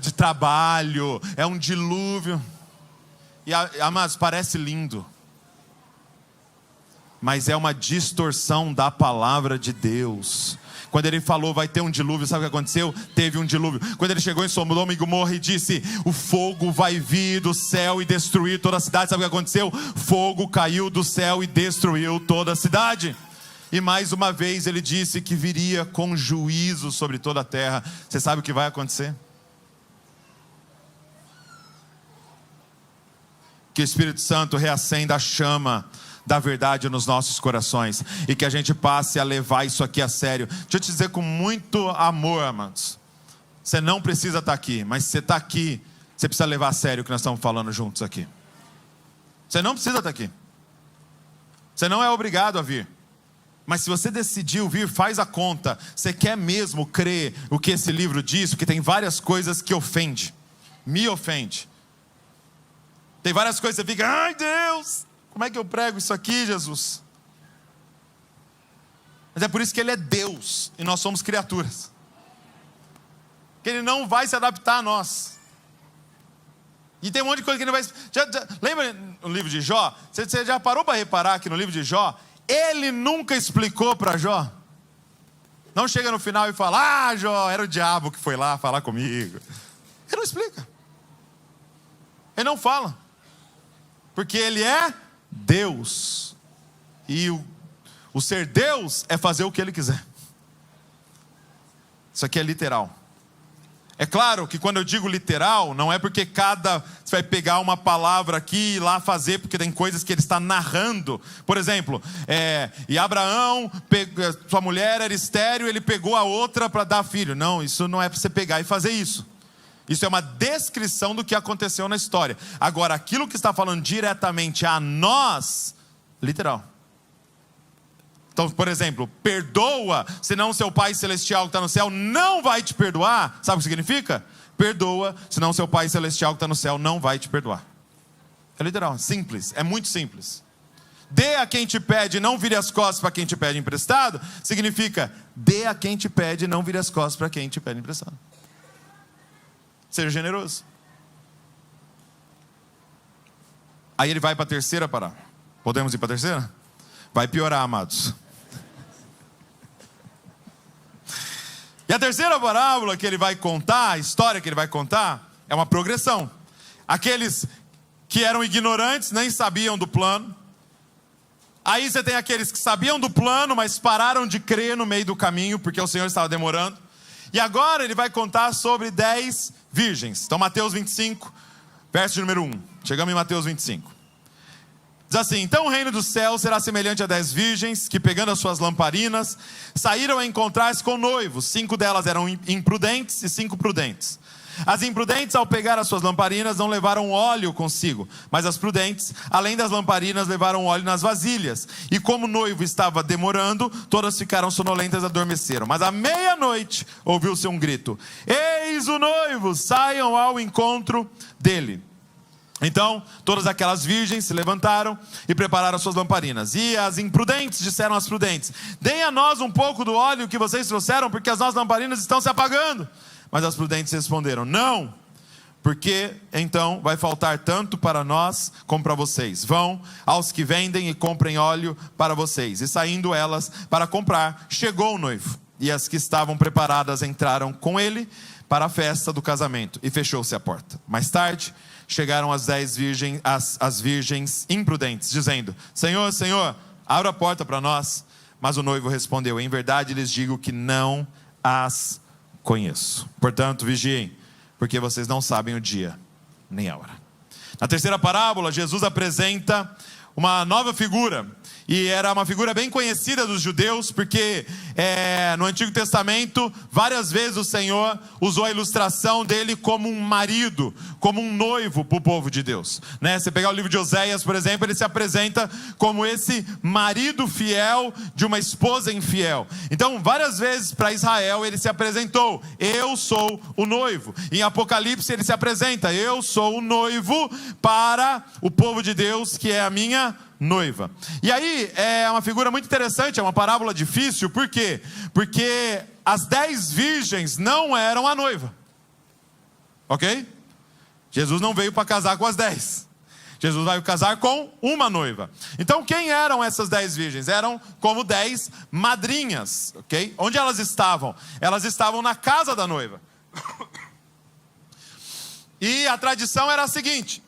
de trabalho. É um dilúvio. E, amados, parece lindo. Mas é uma distorção da palavra de Deus. Quando ele falou vai ter um dilúvio, sabe o que aconteceu? Teve um dilúvio. Quando ele chegou em Sodoma e Gomorra e disse: o fogo vai vir do céu e destruir toda a cidade, sabe o que aconteceu? Fogo caiu do céu e destruiu toda a cidade. E mais uma vez ele disse que viria com juízo sobre toda a terra. Você sabe o que vai acontecer? Que o Espírito Santo reacenda a chama da verdade nos nossos corações. E que a gente passe a levar isso aqui a sério. Deixa eu te dizer com muito amor, amados. Você não precisa estar aqui, mas se você está aqui, você precisa levar a sério o que nós estamos falando juntos aqui. Você não precisa estar aqui. Você não é obrigado a vir. Mas se você decidiu vir, faz a conta. Você quer mesmo crer o que esse livro diz? Porque tem várias coisas que ofende. Me ofende. Tem várias coisas que você fica: ai Deus, como é que eu prego isso aqui, Jesus? Mas é por isso que Ele é Deus e nós somos criaturas. Que Ele não vai se adaptar a nós. E tem um monte de coisa que Ele vai... Lembra no livro de Jó? Você já parou para reparar que no livro de Jó Ele nunca explicou para Jó? Não chega no final e fala: ah, Jó, era o diabo que foi lá falar comigo. Ele não explica. Ele não fala. Porque Ele é Deus. E o ser Deus é fazer o que Ele quiser. Isso aqui é literal. É claro que quando eu digo literal, não é porque você vai pegar uma palavra aqui e lá fazer, porque tem coisas que ele está narrando. Por exemplo, e Abraão, sua mulher era estéril, ele pegou a outra para dar filho. Não, isso não é para você pegar e fazer isso. Isso é uma descrição do que aconteceu na história. Agora, aquilo que está falando diretamente a nós, literal. Então, por exemplo, perdoa, senão seu Pai Celestial que está no céu não vai te perdoar. Sabe o que significa? Perdoa, senão seu Pai Celestial que está no céu não vai te perdoar. É literal, simples, é muito simples. Dê a quem te pede, não vire as costas para quem te pede emprestado. Significa, dê a quem te pede, não vire as costas para quem te pede emprestado. Seja generoso. Aí ele vai para a terceira parábola. Podemos ir para a terceira? Vai piorar, amados. E a terceira parábola que ele vai contar, a história que ele vai contar, é uma progressão. Aqueles que eram ignorantes, nem sabiam do plano, Aí você tem aqueles que sabiam do plano, mas pararam de crer no meio do caminho, porque o Senhor estava demorando. E agora ele vai contar sobre 10 virgens. Então Mateus 25, verso de número 1. Chegamos em Mateus 25. Diz assim: então o reino dos céus será semelhante a 10 virgens, que pegando as suas lamparinas, saíram a encontrar-se com noivos. 5 delas eram imprudentes e 5 prudentes. As imprudentes, ao pegar as suas lamparinas, não levaram óleo consigo, mas as prudentes, além das lamparinas, levaram óleo nas vasilhas. E como o noivo estava demorando, todas ficaram sonolentas e adormeceram. Mas à meia-noite ouviu-se um grito: eis o noivo, saiam ao encontro dele. Então, todas aquelas virgens se levantaram e prepararam as suas lamparinas. E as imprudentes disseram às prudentes: deem a nós um pouco do óleo que vocês trouxeram, porque as nossas lamparinas estão se apagando. Mas as prudentes responderam: não, porque então vai faltar tanto para nós como para vocês. Vão aos que vendem e comprem óleo para vocês. E saindo elas para comprar, chegou o noivo. E as que estavam preparadas entraram com ele para a festa do casamento. E fechou-se a porta. Mais tarde, chegaram as 10 virgens, as virgens imprudentes, dizendo: Senhor, Senhor, abra a porta para nós. Mas o noivo respondeu: em verdade lhes digo que não as conheço. Portanto, vigiem, porque vocês não sabem o dia nem a hora. Na terceira parábola, Jesus apresenta uma nova figura. E era uma figura bem conhecida dos judeus, porque no Antigo Testamento, várias vezes o Senhor usou a ilustração dele como um marido, como um noivo para o povo de Deus, né? Você pegar o livro de Oséias, por exemplo, ele se apresenta como esse marido fiel de uma esposa infiel. Então, várias vezes para Israel ele se apresentou: eu sou o noivo. Em Apocalipse ele se apresenta: eu sou o noivo para o povo de Deus, que é a minha noiva. E aí é uma figura muito interessante, é uma parábola difícil. Por quê? Porque as 10 virgens não eram a noiva, ok? Jesus não veio para casar com as 10. Jesus vai casar com uma noiva. Então quem eram essas 10 virgens? Eram como 10 madrinhas, ok? Onde elas estavam? Elas estavam na casa da noiva. E a tradição era a seguinte: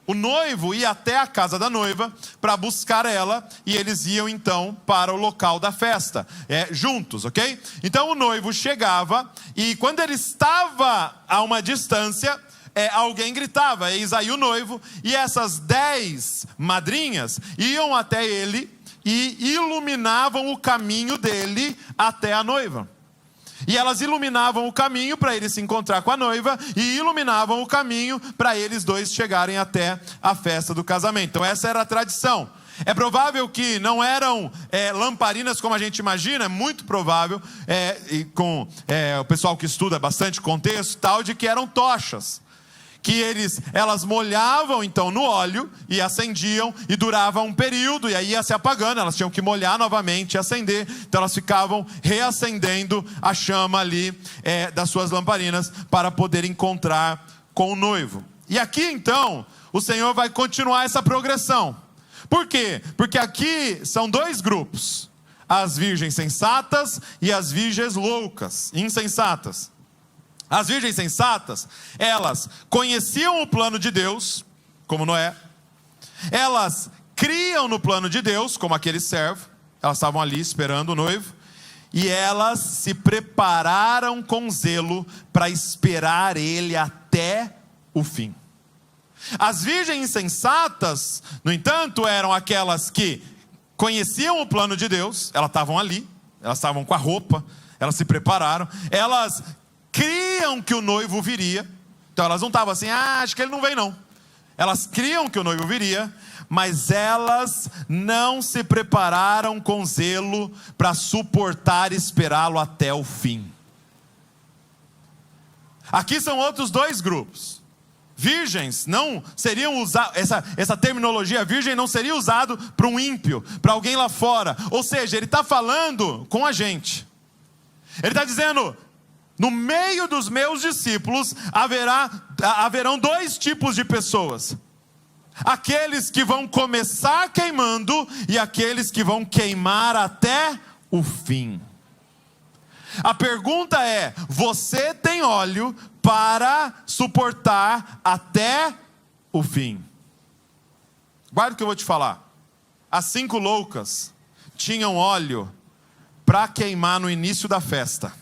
o noivo ia até a casa da noiva para buscar ela, e eles iam então para o local da festa, juntos, ok? Então o noivo chegava, e quando ele estava a uma distância, alguém gritava: eis aí o noivo. E essas 10 madrinhas iam até ele e iluminavam o caminho dele até a noiva. E elas iluminavam o caminho para ele se encontrar com a noiva, e iluminavam o caminho para eles dois chegarem até a festa do casamento. Então essa era a tradição. É provável que não eram lamparinas como a gente imagina, é muito provável, e com o pessoal que estuda bastante contexto tal, de que eram tochas, que elas molhavam então no óleo e acendiam, e durava um período e aí ia se apagando, elas tinham que molhar novamente e acender. Então elas ficavam reacendendo a chama ali das suas lamparinas para poder encontrar com o noivo. E aqui então o Senhor vai continuar essa progressão. Por quê? Porque aqui são 2 grupos: as virgens sensatas e as virgens loucas, insensatas. As virgens sensatas, elas conheciam o plano de Deus, como Noé. Elas criam no plano de Deus, como aquele servo. Elas estavam ali esperando o noivo. E elas se prepararam com zelo para esperar ele até o fim. As virgens insensatas, no entanto, eram aquelas que conheciam o plano de Deus. Elas estavam ali, elas estavam com a roupa, elas se prepararam. Elas criam que o noivo viria. Então elas não estavam assim: acho que ele não vem não. Elas criam que o noivo viria, mas elas não se prepararam com zelo para suportar e esperá-lo até o fim. Aqui são outros 2 grupos. Virgens não seriam usadas, essa terminologia virgem não seria usado para um ímpio, para alguém lá fora. Ou seja, ele está falando com a gente. Ele está dizendo: no meio dos meus discípulos haverão 2 tipos de pessoas: aqueles que vão começar queimando e aqueles que vão queimar até o fim. A pergunta é: você tem óleo para suportar até o fim? Guarda o que eu vou te falar. as 5 loucas tinham óleo para queimar no início da festa.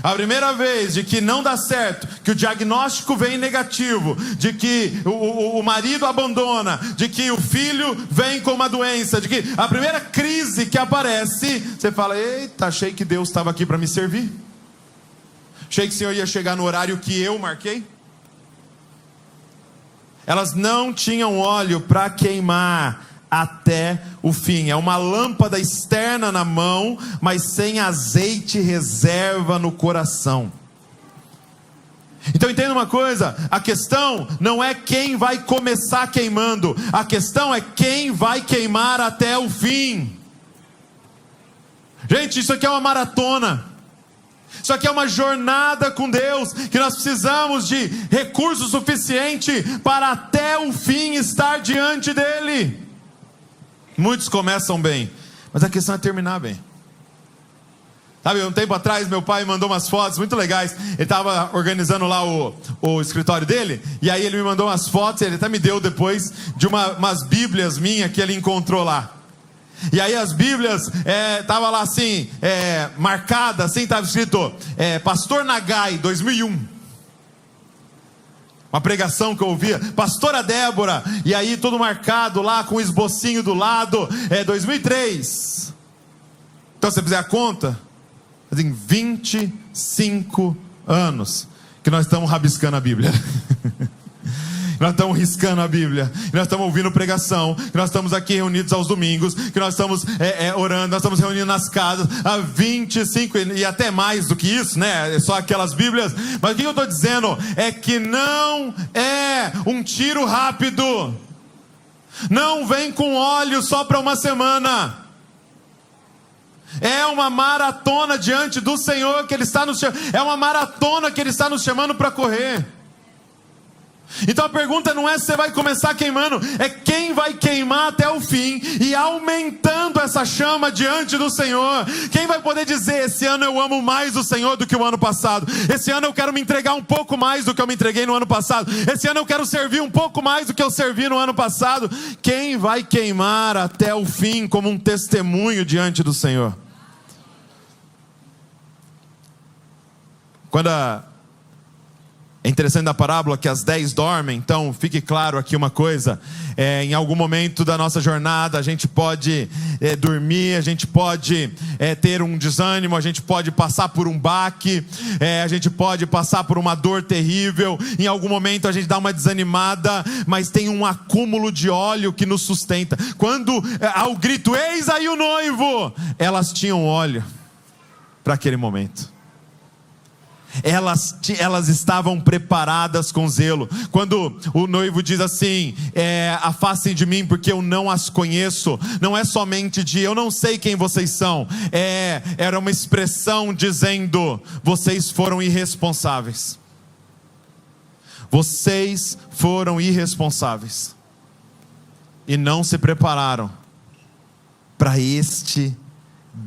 A primeira vez de que não dá certo, que o diagnóstico vem negativo, de que o marido abandona, de que o filho vem com uma doença, de que a primeira crise que aparece, você fala: eita, achei que Deus estava aqui para me servir. Achei que o Senhor ia chegar no horário que eu marquei. Elas não tinham óleo para queimar até o fim. É uma lâmpada externa na mão, mas sem azeite reserva no coração. Então entenda uma coisa: a questão não é quem vai começar queimando, a questão é quem vai queimar até o fim. Gente, isso aqui é uma maratona. Isso aqui é uma jornada com Deus, que nós precisamos de recurso suficiente para até o fim estar diante dele. Muitos começam bem, mas a questão é terminar bem. Sabe, um tempo atrás meu pai mandou umas fotos muito legais. Ele estava organizando lá o escritório dele, e aí ele me mandou umas fotos, ele até me deu depois, de umas bíblias minhas que ele encontrou lá. E aí as bíblias, estava lá assim, marcada assim, estava escrito, Pastor Nagai, 2001. Uma pregação que eu ouvia, Pastora Débora, e aí tudo marcado lá com o esbocinho do lado, 2003. Então, se você fizer a conta, tem 25 anos que nós estamos rabiscando a Bíblia. Nós estamos riscando a Bíblia, nós estamos ouvindo pregação, nós estamos aqui reunidos aos domingos, que nós estamos orando, nós estamos reunindo nas casas há 25 e até mais do que isso, né? Só aquelas Bíblias. Mas o que eu estou dizendo é que não é um tiro rápido, não vem com óleo só para uma semana. É uma maratona diante do Senhor que Ele está nos chamando, é uma maratona que Ele está nos chamando para correr. Então a pergunta não é se você vai começar queimando, é quem vai queimar até o fim e aumentando essa chama diante do Senhor. Quem vai poder dizer: esse ano eu amo mais o Senhor do que o ano passado, esse ano eu quero me entregar um pouco mais do que eu me entreguei no ano passado, esse ano eu quero servir um pouco mais do que eu servi no ano passado. Quem vai queimar até o fim como um testemunho diante do Senhor? É interessante da parábola que as 10 dormem. Então fique claro aqui uma coisa: em algum momento da nossa jornada a gente pode dormir, a gente pode ter um desânimo, a gente pode passar por um baque, a gente pode passar por uma dor terrível, em algum momento a gente dá uma desanimada, mas tem um acúmulo de óleo que nos sustenta. Quando há o grito: eis aí o noivo, elas tinham óleo para aquele momento. Elas estavam preparadas com zelo. Quando o noivo diz assim: afastem de mim porque eu não as conheço, não é somente de eu não sei quem vocês são, era uma expressão dizendo: vocês foram irresponsáveis. Vocês foram irresponsáveis e não se prepararam para este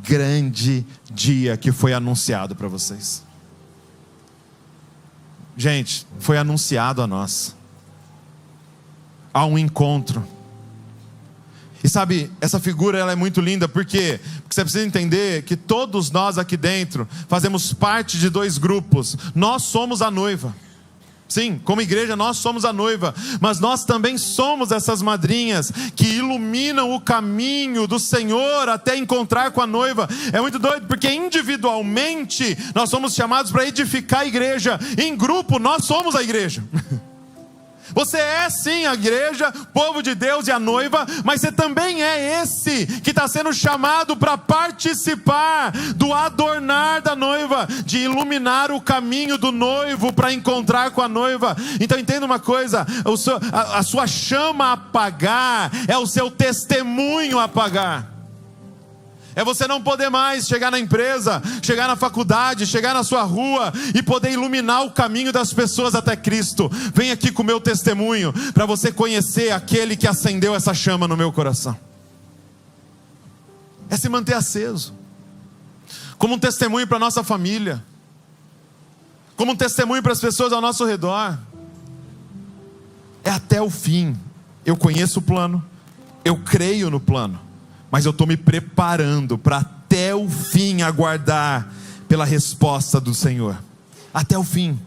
grande dia que foi anunciado para vocês. Gente, foi anunciado a nós. Há um encontro. E sabe, essa figura ela é muito linda, por quê? Porque você precisa entender que todos nós aqui dentro fazemos parte de dois grupos. Nós somos a noiva. Sim, como igreja nós somos a noiva, mas nós também somos essas madrinhas que iluminam o caminho do Senhor até encontrar com a noiva. É muito doido, porque individualmente nós somos chamados para edificar a igreja, em grupo nós somos a igreja. Você é sim a igreja, povo de Deus e a noiva, mas você também é esse que está sendo chamado para participar do adornar da noiva, de iluminar o caminho do noivo para encontrar com a noiva. Então entenda uma coisa, a sua chama a apagar é o seu testemunho a apagar. É você não poder mais chegar na empresa, chegar na faculdade, chegar na sua rua e poder iluminar o caminho das pessoas até Cristo. Vem aqui com o meu testemunho para você conhecer aquele que acendeu essa chama no meu coração. É se manter aceso, como um testemunho para a nossa família, como um testemunho para as pessoas ao nosso redor. É até o fim. Eu conheço o plano, eu creio no plano, mas eu estou me preparando para até o fim aguardar pela resposta do Senhor. Até o fim.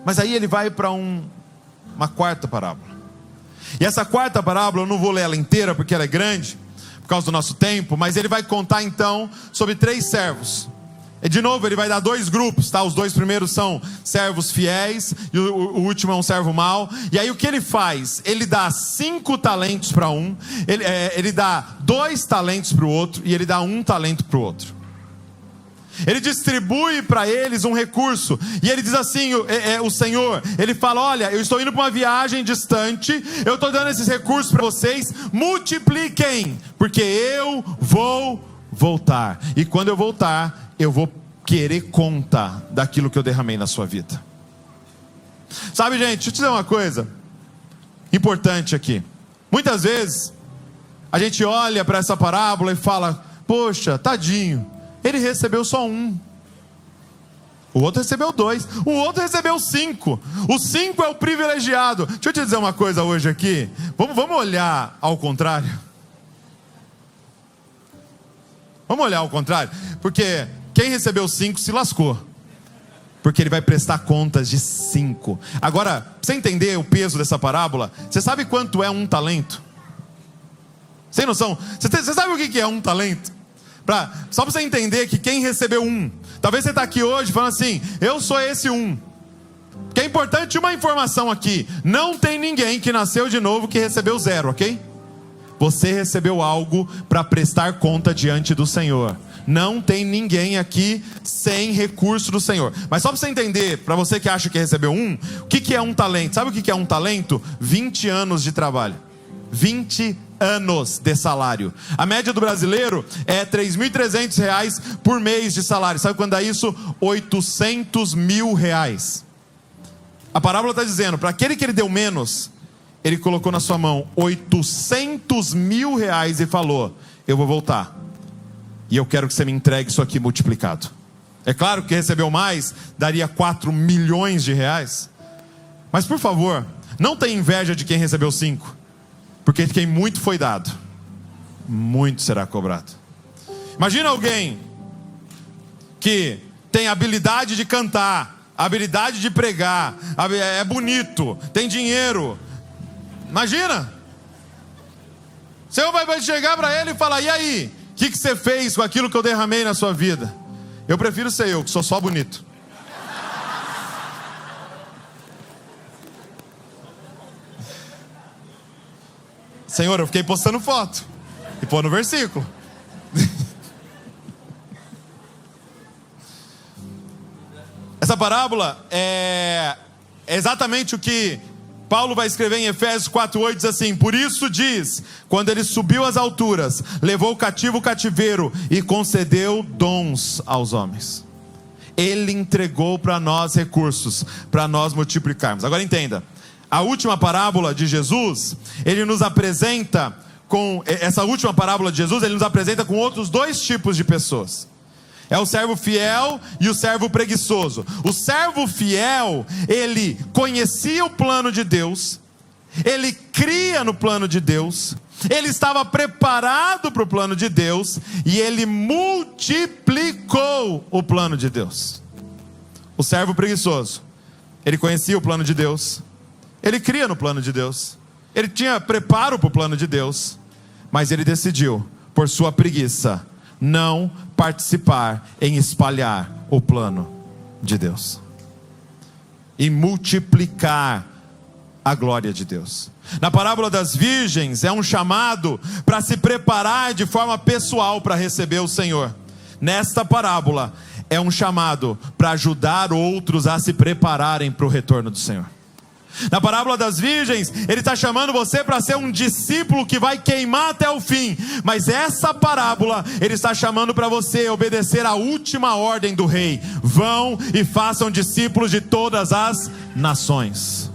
Mas aí ele vai para uma quarta parábola. E essa quarta parábola, eu não vou ler ela inteira porque ela é grande, por causa do nosso tempo, mas ele vai contar então sobre 3 servos. E de novo ele vai dar 2 grupos, tá? Os 2 primeiros são servos fiéis e o último é um servo mau. E aí o que ele faz? Ele dá 5 talentos para um, ele dá 2 talentos para o outro e ele dá 1 talento para o outro. Ele distribui para eles um recurso. E ele diz assim, o Senhor, ele fala: olha, eu estou indo para uma viagem distante, eu estou dando esses recursos para vocês, multipliquem, porque eu vou voltar. E quando eu voltar, eu vou querer conta daquilo que eu derramei na sua vida. Sabe, gente, deixa eu te dizer uma coisa importante aqui. Muitas vezes a gente olha para essa parábola e fala: poxa, tadinho, ele recebeu só 1, o outro recebeu 2, o outro recebeu 5. O 5 é o privilegiado. Deixa eu te dizer uma coisa hoje aqui. Vamos olhar ao contrário. Vamos olhar ao contrário, porque quem recebeu 5 se lascou, porque ele vai prestar contas de 5. Agora, pra você entender o peso dessa parábola, você sabe quanto é 1 talento? Sem noção? Você sabe o que é 1 talento? Só para você entender que quem recebeu 1, talvez você está aqui hoje falando assim: eu sou esse 1. Que é importante uma informação aqui: não tem ninguém que nasceu de novo que recebeu 0, ok? Você recebeu algo para prestar conta diante do Senhor. Não tem ninguém aqui sem recurso do Senhor. Mas só para você entender, para você que acha que recebeu 1, o que é 1 talento? Sabe o que é 1 talento? 20 anos de trabalho. 20 anos de salário. A média do brasileiro é R$3.300 por mês de salário. Sabe quando dá isso? R$800 mil. A parábola está dizendo, para aquele que ele deu menos, ele colocou na sua mão R$800 mil e falou: eu vou voltar, e eu quero que você me entregue isso aqui multiplicado. É claro que recebeu mais, daria R$4 milhões. Mas por favor, não tenha inveja de quem recebeu 5, porque quem muito foi dado, muito será cobrado. Imagina alguém que tem habilidade de cantar, habilidade de pregar, é bonito, tem dinheiro. Imagina, o Senhor vai chegar para ele e falar: e aí, o que você fez com aquilo que eu derramei na sua vida? Eu prefiro ser eu, que sou só bonito. Senhor, eu fiquei postando foto e pôr no versículo. Essa parábola é exatamente o que Paulo vai escrever em Efésios 4:8, diz assim: por isso diz, quando ele subiu às alturas, levou cativo o cativeiro e concedeu dons aos homens. Ele entregou para nós recursos, para nós multiplicarmos. Agora entenda, a última parábola de Jesus, ele nos apresenta com outros dois tipos de pessoas. É o servo fiel e o servo preguiçoso. O servo fiel, ele conhecia o plano de Deus, ele cria no plano de Deus, ele estava preparado para o plano de Deus e ele multiplicou o plano de Deus. O servo preguiçoso, ele conhecia o plano de Deus, ele cria no plano de Deus, ele tinha preparo para o plano de Deus, mas ele decidiu, por sua preguiça, não participar em espalhar o plano de Deus e multiplicar a glória de Deus. Na parábola das virgens é um chamado para se preparar de forma pessoal para receber o Senhor. Nesta parábola é um chamado para ajudar outros a se prepararem para o retorno do Senhor. Na parábola das virgens, ele está chamando você para ser um discípulo que vai queimar até o fim. Mas essa parábola, ele está chamando para você obedecer à última ordem do rei: vão e façam discípulos de todas as nações.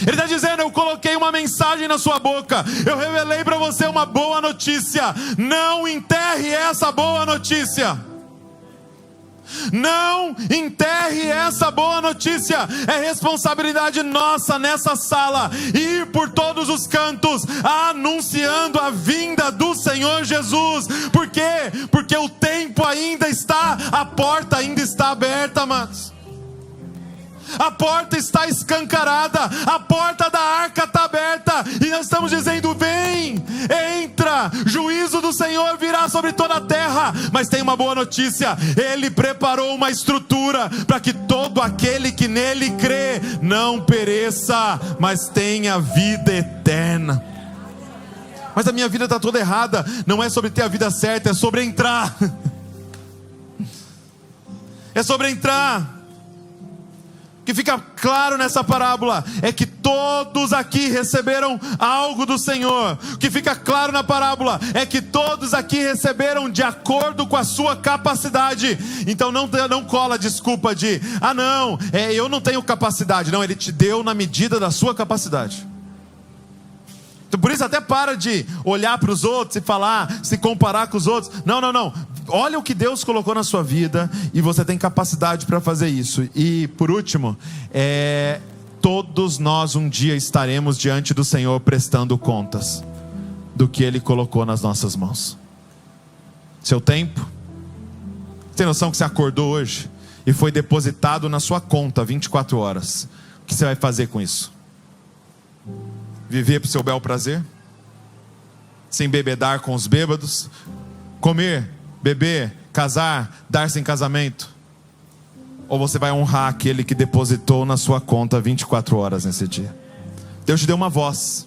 Ele está dizendo: eu coloquei uma mensagem na sua boca, eu revelei para você uma boa notícia. Não enterre essa boa notícia. Não enterre essa boa notícia. É responsabilidade nossa nessa sala ir por todos os cantos anunciando a vinda do Senhor Jesus. Por quê? Porque o tempo ainda está, a porta ainda está aberta, amados. A porta está escancarada, a porta da arca está aberta, e nós estamos dizendo: vem, entra, juízo do Senhor virá sobre toda a terra. Mas tem uma boa notícia: Ele preparou uma estrutura para que todo aquele que nele crê não pereça, mas tenha vida eterna. Mas a minha vida está toda errada. Não é sobre ter a vida certa, é sobre entrar. É sobre entrar. O que fica claro nessa parábola é que todos aqui receberam algo do Senhor. O que fica claro na parábola é que todos aqui receberam de acordo com a sua capacidade. Então não cola desculpa de: eu não tenho capacidade. Não, Ele te deu na medida da sua capacidade. Então por isso até para de olhar para os outros e falar, se comparar com os outros. Não. Olha o que Deus colocou na sua vida e você tem capacidade para fazer isso. E por último, todos nós um dia estaremos diante do Senhor prestando contas do que Ele colocou nas nossas mãos. Seu tempo. Tem noção que você acordou hoje e foi depositado na sua conta 24 horas? O que você vai fazer com isso? Viver para o seu bel prazer? Se embebedar com os bêbados? Comer, beber, casar, dar-se em casamento? Ou você vai honrar aquele que depositou na sua conta 24 horas nesse dia? Deus te deu uma voz,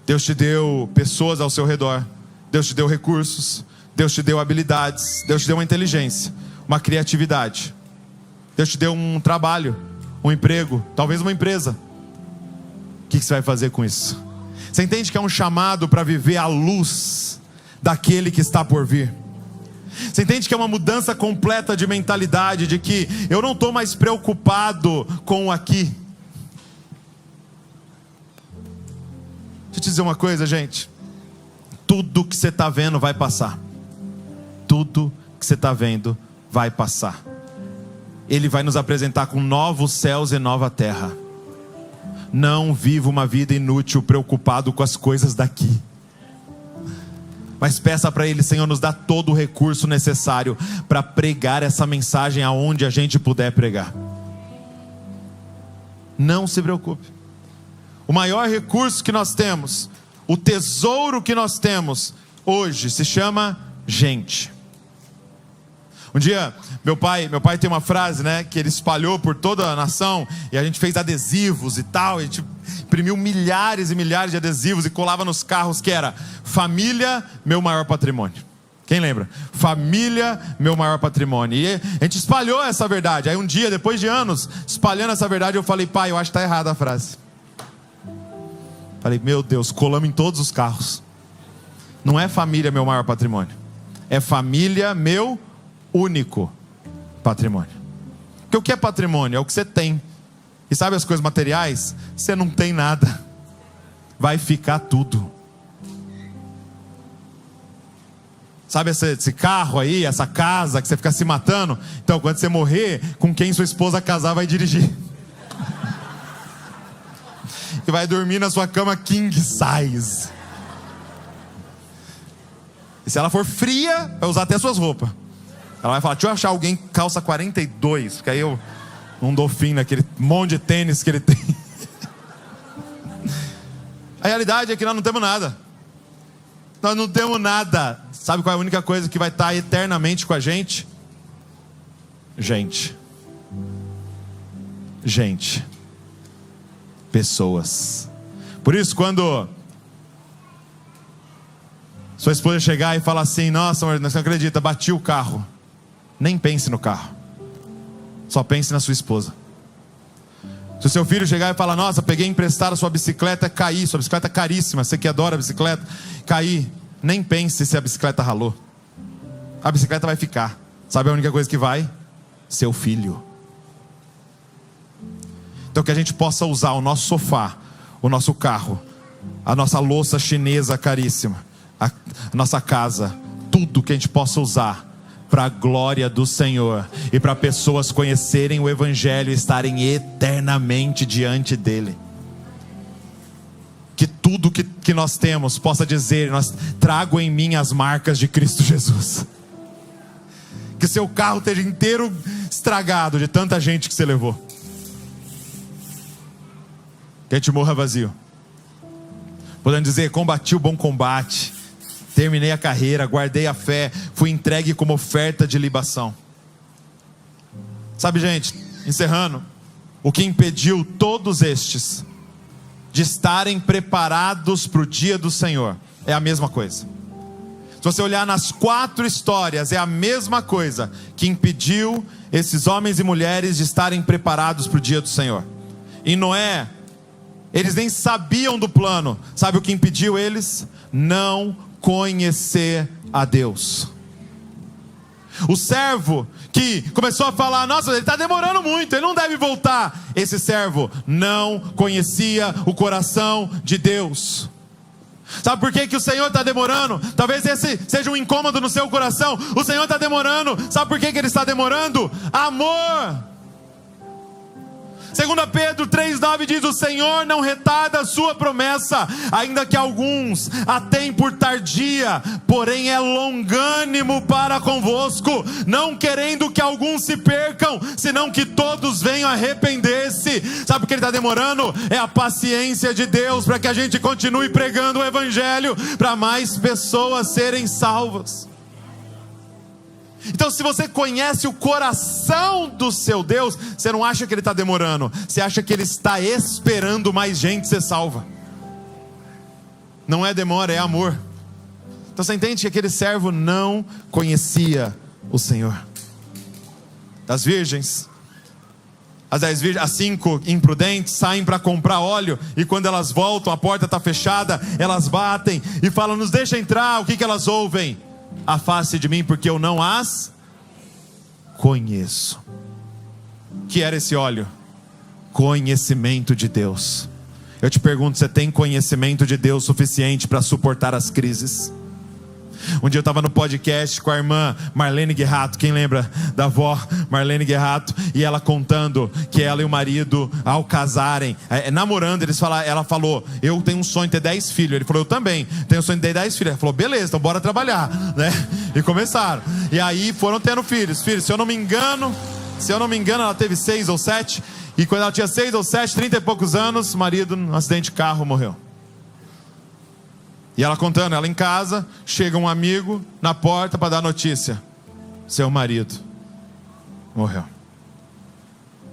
Deus te deu pessoas ao seu redor, Deus te deu recursos, Deus te deu habilidades, Deus te deu uma inteligência, uma criatividade, Deus te deu um trabalho, um emprego, talvez uma empresa. O que você vai fazer com isso? Você entende que é um chamado para viver à luz daquele que está por vir? Você entende que é uma mudança completa de mentalidade, de que eu não estou mais preocupado com o aqui. Deixa eu te dizer uma coisa, gente. Tudo que você está vendo vai passar. Tudo que você está vendo vai passar. Ele vai nos apresentar com novos céus e nova terra. Não viva uma vida inútil, preocupado com as coisas daqui. Mas peça para Ele: Senhor, nos dá todo o recurso necessário para pregar essa mensagem aonde a gente puder pregar. Não se preocupe. O maior recurso que nós temos, o tesouro que nós temos hoje, se chama gente. Um dia, meu pai tem uma frase, né, que ele espalhou por toda a nação, e a gente fez adesivos e tal, a gente imprimiu milhares e milhares de adesivos e colava nos carros, que era: família, meu maior patrimônio. Quem lembra? Família, meu maior patrimônio. E a gente espalhou essa verdade. Aí um dia, depois de anos espalhando essa verdade, eu falei: pai, eu acho que está errada a frase. Falei: meu Deus, colamos em todos os carros. Não é família, meu maior patrimônio. É família, meu único patrimônio. Porque o que é patrimônio? É o que você tem. E sabe as coisas materiais? Você não tem nada. Vai ficar tudo. Sabe esse carro aí, essa casa que você fica se matando? Então, quando você morrer, com quem sua esposa casar vai dirigir. E vai dormir na sua cama king size. E se ela for fria, vai usar até suas roupas. Ela vai falar, deixa eu achar alguém que calça 42, porque aí eu não dou fim naquele monte de tênis que ele tem. A realidade é que nós não temos nada. Nós não temos nada. Sabe qual é a única coisa que vai estar eternamente com a gente? Gente. Pessoas. Por isso, quando sua esposa chegar e falar assim, nossa, amor, você não acredita, bati o carro. Nem pense no carro. Só pense na sua esposa. Se o seu filho chegar e falar, nossa, peguei emprestado a sua bicicleta, caí, sua bicicleta é caríssima, você que adora a bicicleta, caí. Nem pense se a bicicleta ralou. A bicicleta vai ficar. Sabe a única coisa que vai? Seu filho. Então que a gente possa usar o nosso sofá, o nosso carro, a nossa louça chinesa caríssima, a nossa casa, tudo que a gente possa usar para a glória do Senhor e para pessoas conhecerem o Evangelho e estarem eternamente diante dele. Que tudo que nós temos possa dizer, trago em mim as marcas de Cristo Jesus. Que seu carro esteja inteiro estragado de tanta gente que você levou. Que a gente morra vazio, podendo dizer, combati o bom combate, terminei a carreira, guardei a fé, fui entregue como oferta de libação. Sabe, gente, encerrando, o que impediu todos estes de estarem preparados para o dia do Senhor é a mesma coisa. Se você olhar nas 4 histórias, é a mesma coisa que impediu esses homens e mulheres de estarem preparados para o dia do Senhor. E Noé, eles nem sabiam do plano. Sabe o que impediu eles? Não conhecer a Deus. O servo que começou a falar, nossa, ele está demorando muito, ele não deve voltar. Esse servo não conhecia o coração de Deus. Sabe por que o Senhor está demorando? Talvez esse seja um incômodo no seu coração. O Senhor está demorando. Sabe por que Ele está demorando? Amor. 2 Pedro 3,9 diz, o Senhor não retarda a sua promessa, ainda que alguns a tenham por tardia, porém é longânimo para convosco, não querendo que alguns se percam, senão que todos venham arrepender-se. Sabe por que Ele está demorando? É a paciência de Deus, para que a gente continue pregando o Evangelho, para mais pessoas serem salvas. Então, se você conhece o coração do seu Deus, você não acha que Ele está demorando, você acha que Ele está esperando mais gente ser salva. Não é demora, é amor. Então você entende que aquele servo não conhecia o Senhor. Das virgens, as 10 virgens, as 5 imprudentes saem para comprar óleo, e quando elas voltam, a porta está fechada, elas batem e falam, nos deixa entrar. O que elas ouvem? Afaste de mim, porque eu não as conheço. Que era esse óleo? Conhecimento de Deus. Eu te pergunto, você tem conhecimento de Deus suficiente para suportar as crises? Um dia eu estava no podcast com a irmã Marlene Guerrato. Quem lembra da avó Marlene Guerrato? E ela contando que ela e o marido, ao casarem, namorando, ela falou, eu tenho um sonho de ter 10 filhos. Ele falou, eu também tenho um sonho de ter 10 filhos. Ela falou, beleza, então bora trabalhar, né? E começaram. E aí foram tendo filhos. Se eu não me engano, ela teve 6 ou 7. E quando ela tinha 6 ou 7, 30 e poucos anos, o marido, num acidente de carro, morreu. E ela contando, ela em casa, chega um amigo na porta para dar notícia: seu marido morreu.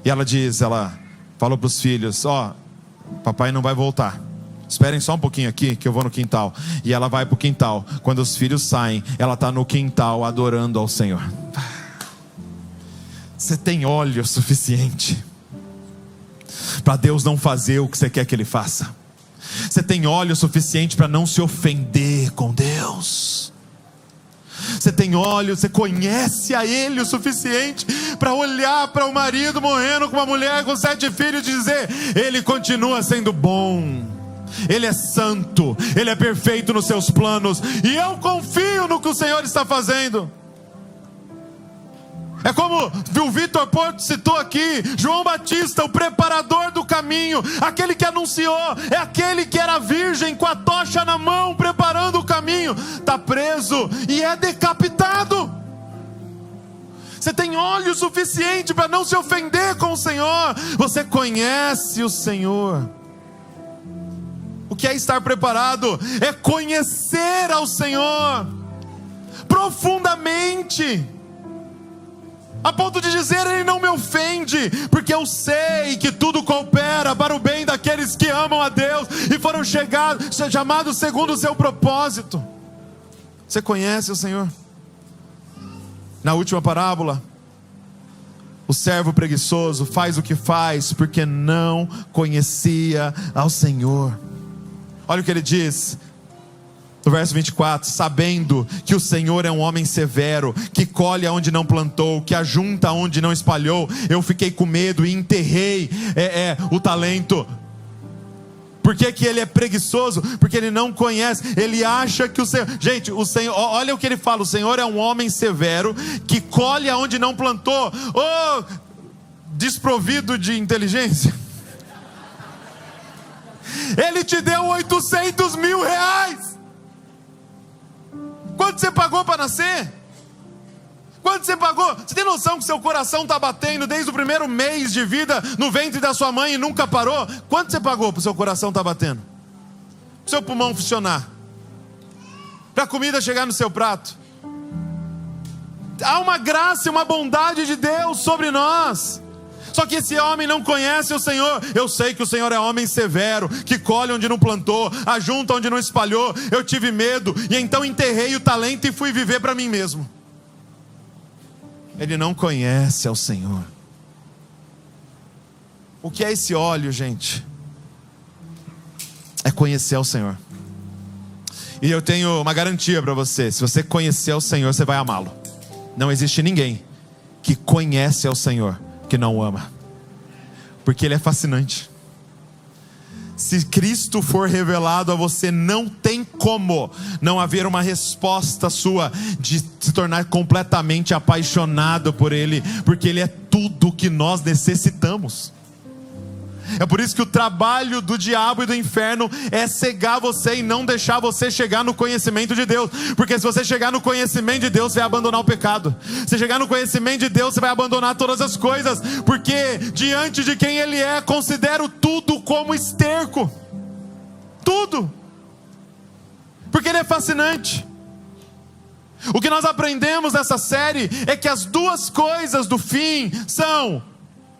E ela falou para os filhos, papai não vai voltar, esperem só um pouquinho aqui que eu vou no quintal. E ela vai para o quintal. Quando os filhos saem, ela está no quintal adorando ao Senhor. Você tem óleo suficiente para Deus não fazer o que você quer que Ele faça? Você tem óleo suficiente para não se ofender com Deus? Você tem olhos, você conhece a Ele o suficiente para olhar para o marido morrendo com uma mulher com 7 filhos e dizer: Ele continua sendo bom, Ele é santo, Ele é perfeito nos seus planos, e eu confio no que o Senhor está fazendo. É como o Vitor Porto citou aqui, João Batista, o preparador do caminho, aquele que anunciou, é aquele que era virgem com a tocha na mão, preparando o caminho, está preso e é decapitado. Você tem óleo suficiente para não se ofender com o Senhor, você conhece o Senhor. O que é estar preparado? É conhecer ao Senhor profundamente, a ponto de dizer: Ele não me ofende, porque eu sei que tudo coopera para o bem daqueles que amam a Deus e foram chamados segundo o seu propósito. Você conhece o Senhor? Na última parábola, o servo preguiçoso faz o que faz porque não conhecia ao Senhor. Olha o que ele diz no verso 24: sabendo que o Senhor é um homem severo, que colhe aonde não plantou, que ajunta onde não espalhou, eu fiquei com medo e enterrei o talento. Por que ele é preguiçoso? Porque ele não conhece, ele acha que o Senhor... Gente, o Senhor, olha o que ele fala: o Senhor é um homem severo, que colhe aonde não plantou. Oh, desprovido de inteligência. Ele te deu 800 mil reais. Quanto você pagou para nascer? Quanto você pagou? Você tem noção que seu coração está batendo desde o primeiro mês de vida no ventre da sua mãe e nunca parou? Quanto você pagou para o seu coração estar batendo? Para o seu pulmão funcionar? Para a comida chegar no seu prato? Há uma graça e uma bondade de Deus sobre nós. Só que esse homem não conhece o Senhor. Eu sei que o Senhor é homem severo, que colhe onde não plantou, ajunta onde não espalhou. Eu tive medo e então enterrei o talento e fui viver para mim mesmo. Ele não conhece ao Senhor. O que é esse óleo, gente? É conhecer ao Senhor. E eu tenho uma garantia para você: se você conhecer ao Senhor, você vai amá-lo. Não existe ninguém que conhece ao Senhor que não o ama, porque Ele é fascinante. Se Cristo for revelado a você, não tem como não haver uma resposta sua de se tornar completamente apaixonado por Ele, porque Ele é tudo que nós necessitamos. É por isso que o trabalho do diabo e do inferno é cegar você e não deixar você chegar no conhecimento de Deus. Porque se você chegar no conhecimento de Deus, você vai abandonar o pecado. Se chegar no conhecimento de Deus, você vai abandonar todas as coisas. Porque diante de quem Ele é, considero tudo como esterco. Tudo. Porque Ele é fascinante. O que nós aprendemos nessa série é que as duas coisas do fim são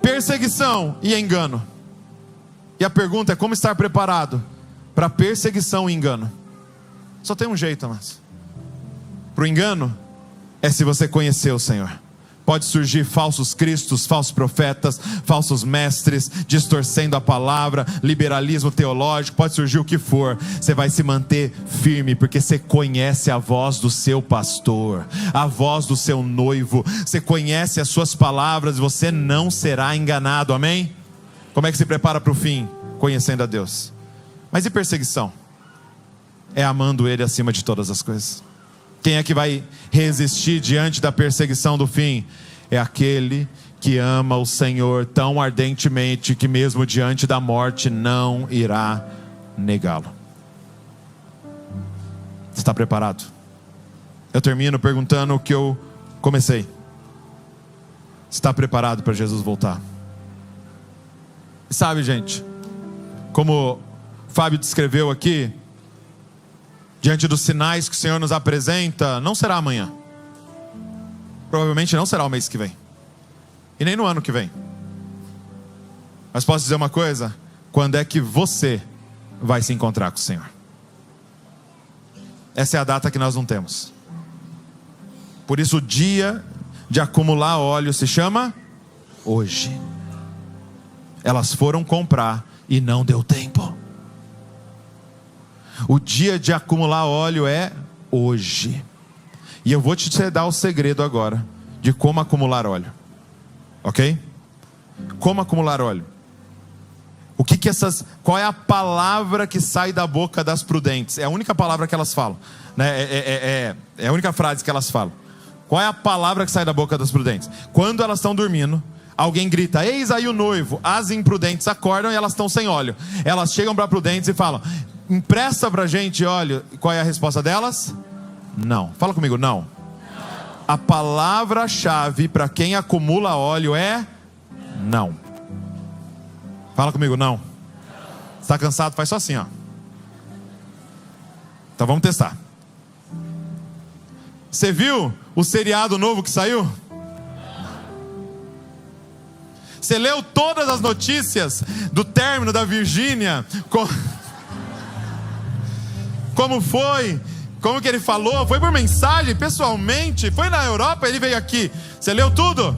perseguição e engano. E a pergunta é: como estar preparado para perseguição e engano? Só tem um jeito, mas para o engano é se você conhecer o Senhor. Pode surgir falsos cristos, falsos profetas, falsos mestres, distorcendo a palavra, liberalismo teológico, pode surgir o que for. Você vai se manter firme, porque você conhece a voz do seu pastor, a voz do seu noivo. Você conhece as suas palavras, você não será enganado, amém? Como é que se prepara para o fim? Conhecendo a Deus. Mas e perseguição? É amando Ele acima de todas as coisas. Quem é que vai resistir diante da perseguição do fim? É aquele que ama o Senhor tão ardentemente que mesmo diante da morte não irá negá-lo. Você está preparado? Eu termino perguntando o que eu comecei. Você está preparado para Jesus voltar? Sabe, gente, como Fábio descreveu aqui, diante dos sinais que o Senhor nos apresenta, não será amanhã. Provavelmente não será o mês que vem. E nem no ano que vem. Mas posso dizer uma coisa: quando é que você vai se encontrar com o Senhor? Essa é a data que nós não temos. Por isso o dia de acumular óleo se chama hoje. Elas foram comprar e não deu tempo. O dia de acumular óleo é hoje. E eu vou te dar o segredo agora de como acumular óleo. Ok? Como acumular óleo? Qual é a palavra que sai da boca das prudentes? É a única palavra que elas falam, né? É a única frase que elas falam. Qual é a palavra que sai da boca das prudentes? Quando elas estão dormindo, alguém grita: eis aí o noivo. As imprudentes acordam e elas estão sem óleo. Elas chegam para prudentes e falam: empresta pra gente óleo. Qual é a resposta delas? Não. Fala comigo, não. A palavra-chave para quem acumula óleo é não. Fala comigo, não. Está cansado? Faz só assim, ó. Então vamos testar. Você viu o seriado novo que saiu? Você leu todas as notícias do término da Virgínia? Como foi? Como que ele falou? Foi por mensagem, pessoalmente? Foi na Europa? Ele veio aqui. Você leu tudo?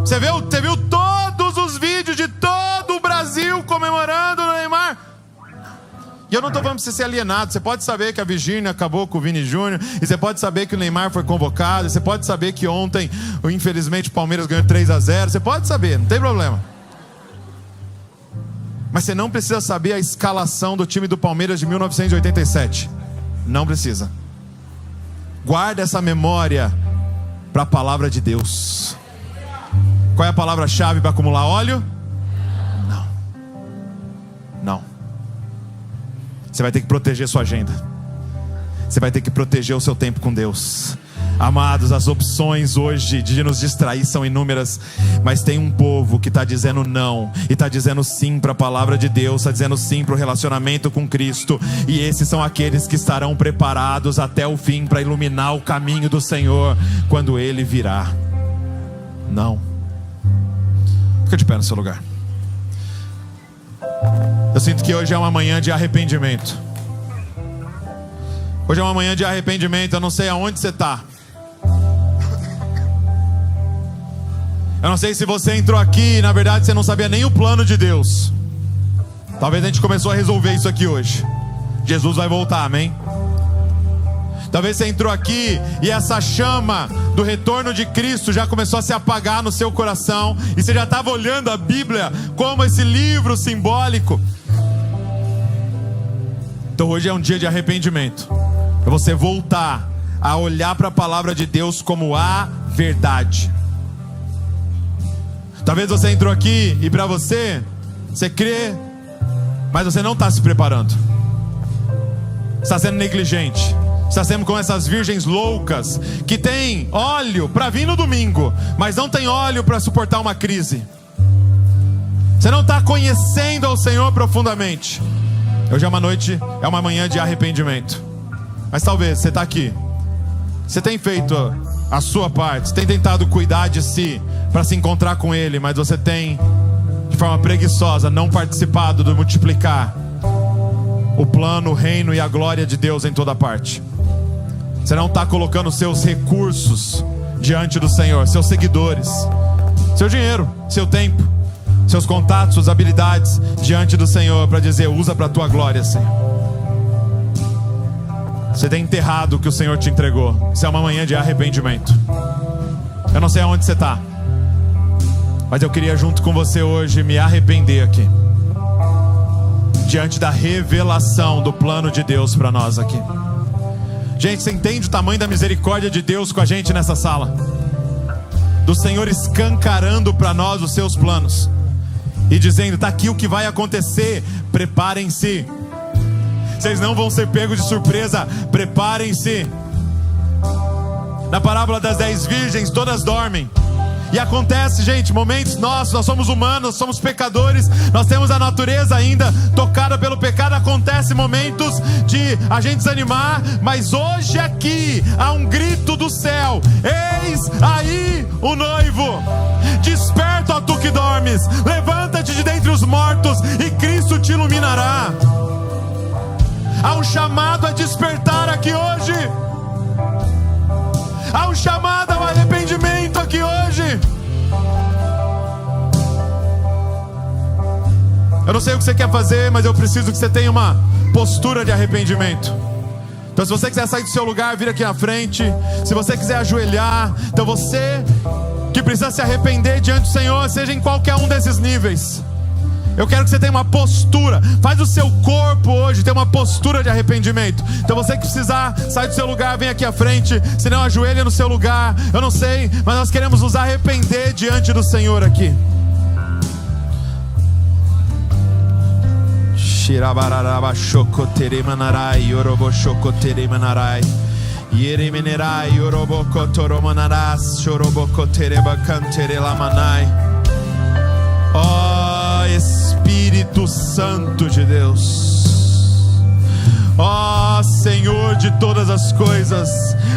Você viu todos os vídeos de todo o Brasil comemorando o Neymar? E eu não estou falando para você ser alienado. Você pode saber que a Virgínia acabou com o Vini Júnior. E você pode saber que o Neymar foi convocado. E você pode saber que ontem, infelizmente, o Palmeiras ganhou 3-0. Você pode saber, não tem problema. Mas você não precisa saber a escalação do time do Palmeiras de 1987. Não precisa. Guarda essa memória para a palavra de Deus. Qual é a palavra-chave para acumular óleo? Não. Não. Você vai ter que proteger sua agenda. Você vai ter que proteger o seu tempo com Deus. Amados, as opções hoje de nos distrair são inúmeras, mas tem um povo que está dizendo não, e está dizendo sim para a palavra de Deus, está dizendo sim para o relacionamento com Cristo, e esses são aqueles que estarão preparados até o fim para iluminar o caminho do Senhor, quando Ele virá. Não. Fica de pé no seu lugar. Eu sinto que hoje é uma manhã de arrependimento. Hoje é uma manhã de arrependimento. Eu não sei aonde você está. Eu não sei se você entrou aqui e na verdade você não sabia nem o plano de Deus. Talvez a gente começou a resolver isso aqui hoje. Jesus vai voltar, amém? Talvez você entrou aqui e essa chama do retorno de Cristo já começou a se apagar no seu coração, e você já estava olhando a Bíblia como esse livro simbólico. Então hoje é um dia de arrependimento, para você voltar a olhar para a palavra de Deus como a verdade. Talvez você entrou aqui e para você crê, mas você não está se preparando. Está sendo negligente. Está sendo como essas virgens loucas que tem óleo para vir no domingo, mas não tem óleo para suportar uma crise. Você não está conhecendo ao Senhor profundamente. Hoje é uma noite, é uma manhã de arrependimento. Mas talvez você está aqui, você tem feito a sua parte, você tem tentado cuidar de si para se encontrar com Ele, mas você tem, de forma preguiçosa, não participado do multiplicar o plano, o reino e a glória de Deus em toda parte. Você não está colocando seus recursos diante do Senhor, seus seguidores, seu dinheiro, seu tempo, seus contatos, suas habilidades diante do Senhor para dizer: usa para a tua glória, Senhor. Você tem enterrado o que o Senhor te entregou. Isso é uma manhã de arrependimento. Eu não sei aonde você está, mas eu queria junto com você hoje me arrepender aqui, diante da revelação do plano de Deus para nós aqui. Gente, você entende o tamanho da misericórdia de Deus com a gente nessa sala? Do Senhor escancarando para nós os seus planos e dizendo: está aqui o que vai acontecer, preparem-se. Vocês não vão ser pegos de surpresa, preparem-se. Na parábola das 10 virgens, todas dormem. E acontece, gente, momentos nós somos humanos, nós somos pecadores, nós temos a natureza ainda tocada pelo pecado. Acontece momentos de a gente desanimar, mas hoje aqui há um grito do céu: eis aí o noivo. Desperta, ó tu que dormes, levanta-te de dentre os mortos e Cristo te iluminará. Há um chamado a despertar aqui hoje. Há um chamado ao arrependimento aqui hoje. Eu não sei o que você quer fazer, mas eu preciso que você tenha uma postura de arrependimento. Então se você quiser sair do seu lugar, vir aqui na frente. Se você quiser ajoelhar, então você que precisa se arrepender diante do Senhor, seja em qualquer um desses níveis, eu quero que você tenha uma postura. Faz o seu corpo hoje ter uma postura de arrependimento. Então você que precisar sair do seu lugar, vem aqui à frente. Se não, ajoelha no seu lugar. Eu não sei, mas nós queremos nos arrepender diante do Senhor aqui. Ó Espírito Santo de Deus, ó Senhor de todas as coisas,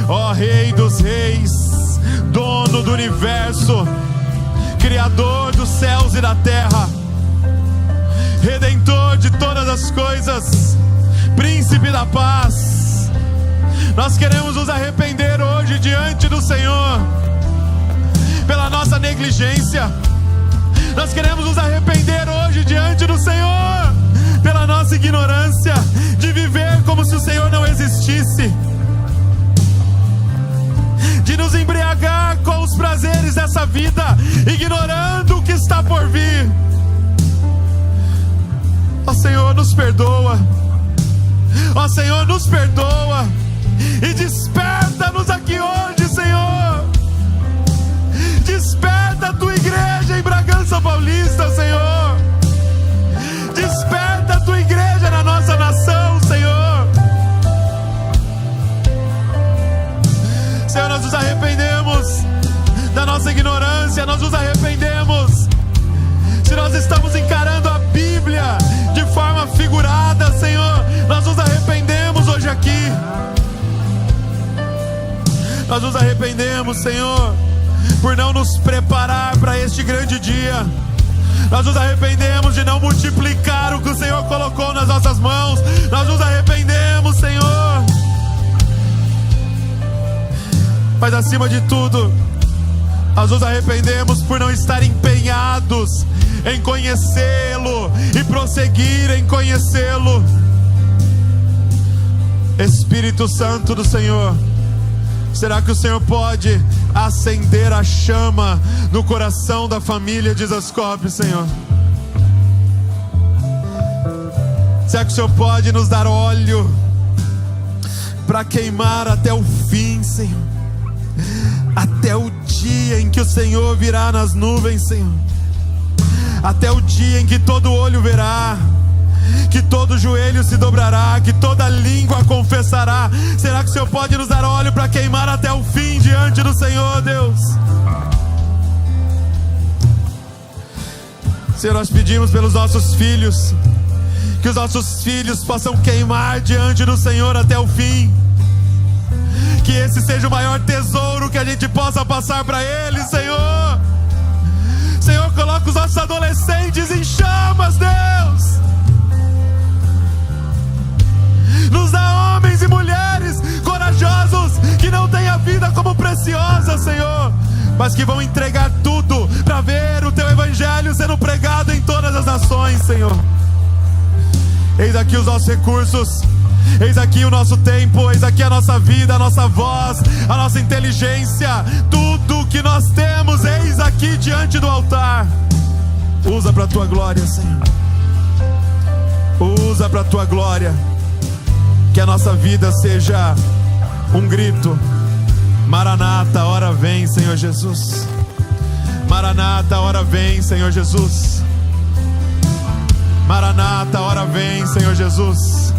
ó Rei dos reis, dono do universo, Criador dos céus e da terra, Redentor de todas as coisas, Príncipe da paz, nós queremos nos arrepender hoje diante do Senhor pela nossa negligência. Nós queremos nos arrepender hoje diante do Senhor pela nossa ignorância de viver como se o Senhor não existisse, de nos embriagar com os prazeres dessa vida, ignorando o que está por vir. Ó Senhor, nos perdoa. Ó Senhor, nos perdoa e desperta-nos aqui hoje, Senhor. Desperta a tua igreja em Bragança Paulista, Senhor. Desperta a tua igreja na nossa nação, Senhor. Senhor, nós nos arrependemos da nossa ignorância, nós nos arrependemos se nós estamos encarando a Bíblia de forma figurada, Senhor. Nós nos arrependemos hoje aqui. Nós nos arrependemos, Senhor, por não nos preparar para este grande dia. Nós nos arrependemos de não multiplicar o que o Senhor colocou nas nossas mãos. Nós nos arrependemos, Senhor. Mas acima de tudo, nós nos arrependemos por não estar empenhados em conhecê-lo e prosseguir em conhecê-lo. Espírito Santo do Senhor, será que o Senhor pode acender a chama no coração da família de Zascope, Senhor? Será que o Senhor pode nos dar óleo para queimar até o fim, Senhor? Até o dia em que o Senhor virá nas nuvens, Senhor. Até o dia em que todo olho verá, que todo joelho se dobrará, que toda língua confessará. Será que o Senhor pode nos dar óleo para queimar até o fim diante do Senhor, Deus? Senhor, nós pedimos pelos nossos filhos, que os nossos filhos possam queimar diante do Senhor até o fim. Que esse seja o maior tesouro que a gente possa passar para eles, Senhor. Senhor, coloca os nossos adolescentes em chamas, Deus. Nos dá homens e mulheres corajosos, que não têm a vida como preciosa, Senhor, mas que vão entregar tudo para ver o Teu Evangelho sendo pregado em todas as nações, Senhor. Eis aqui os nossos recursos, eis aqui o nosso tempo, eis aqui a nossa vida, a nossa voz, a nossa inteligência, tudo que nós temos, eis aqui diante do altar. Usa para a Tua glória, Senhor. Usa para a Tua glória. Que a nossa vida seja um grito: Maranata, hora vem, Senhor Jesus. Maranata, hora vem, Senhor Jesus. Maranata, hora vem, Senhor Jesus.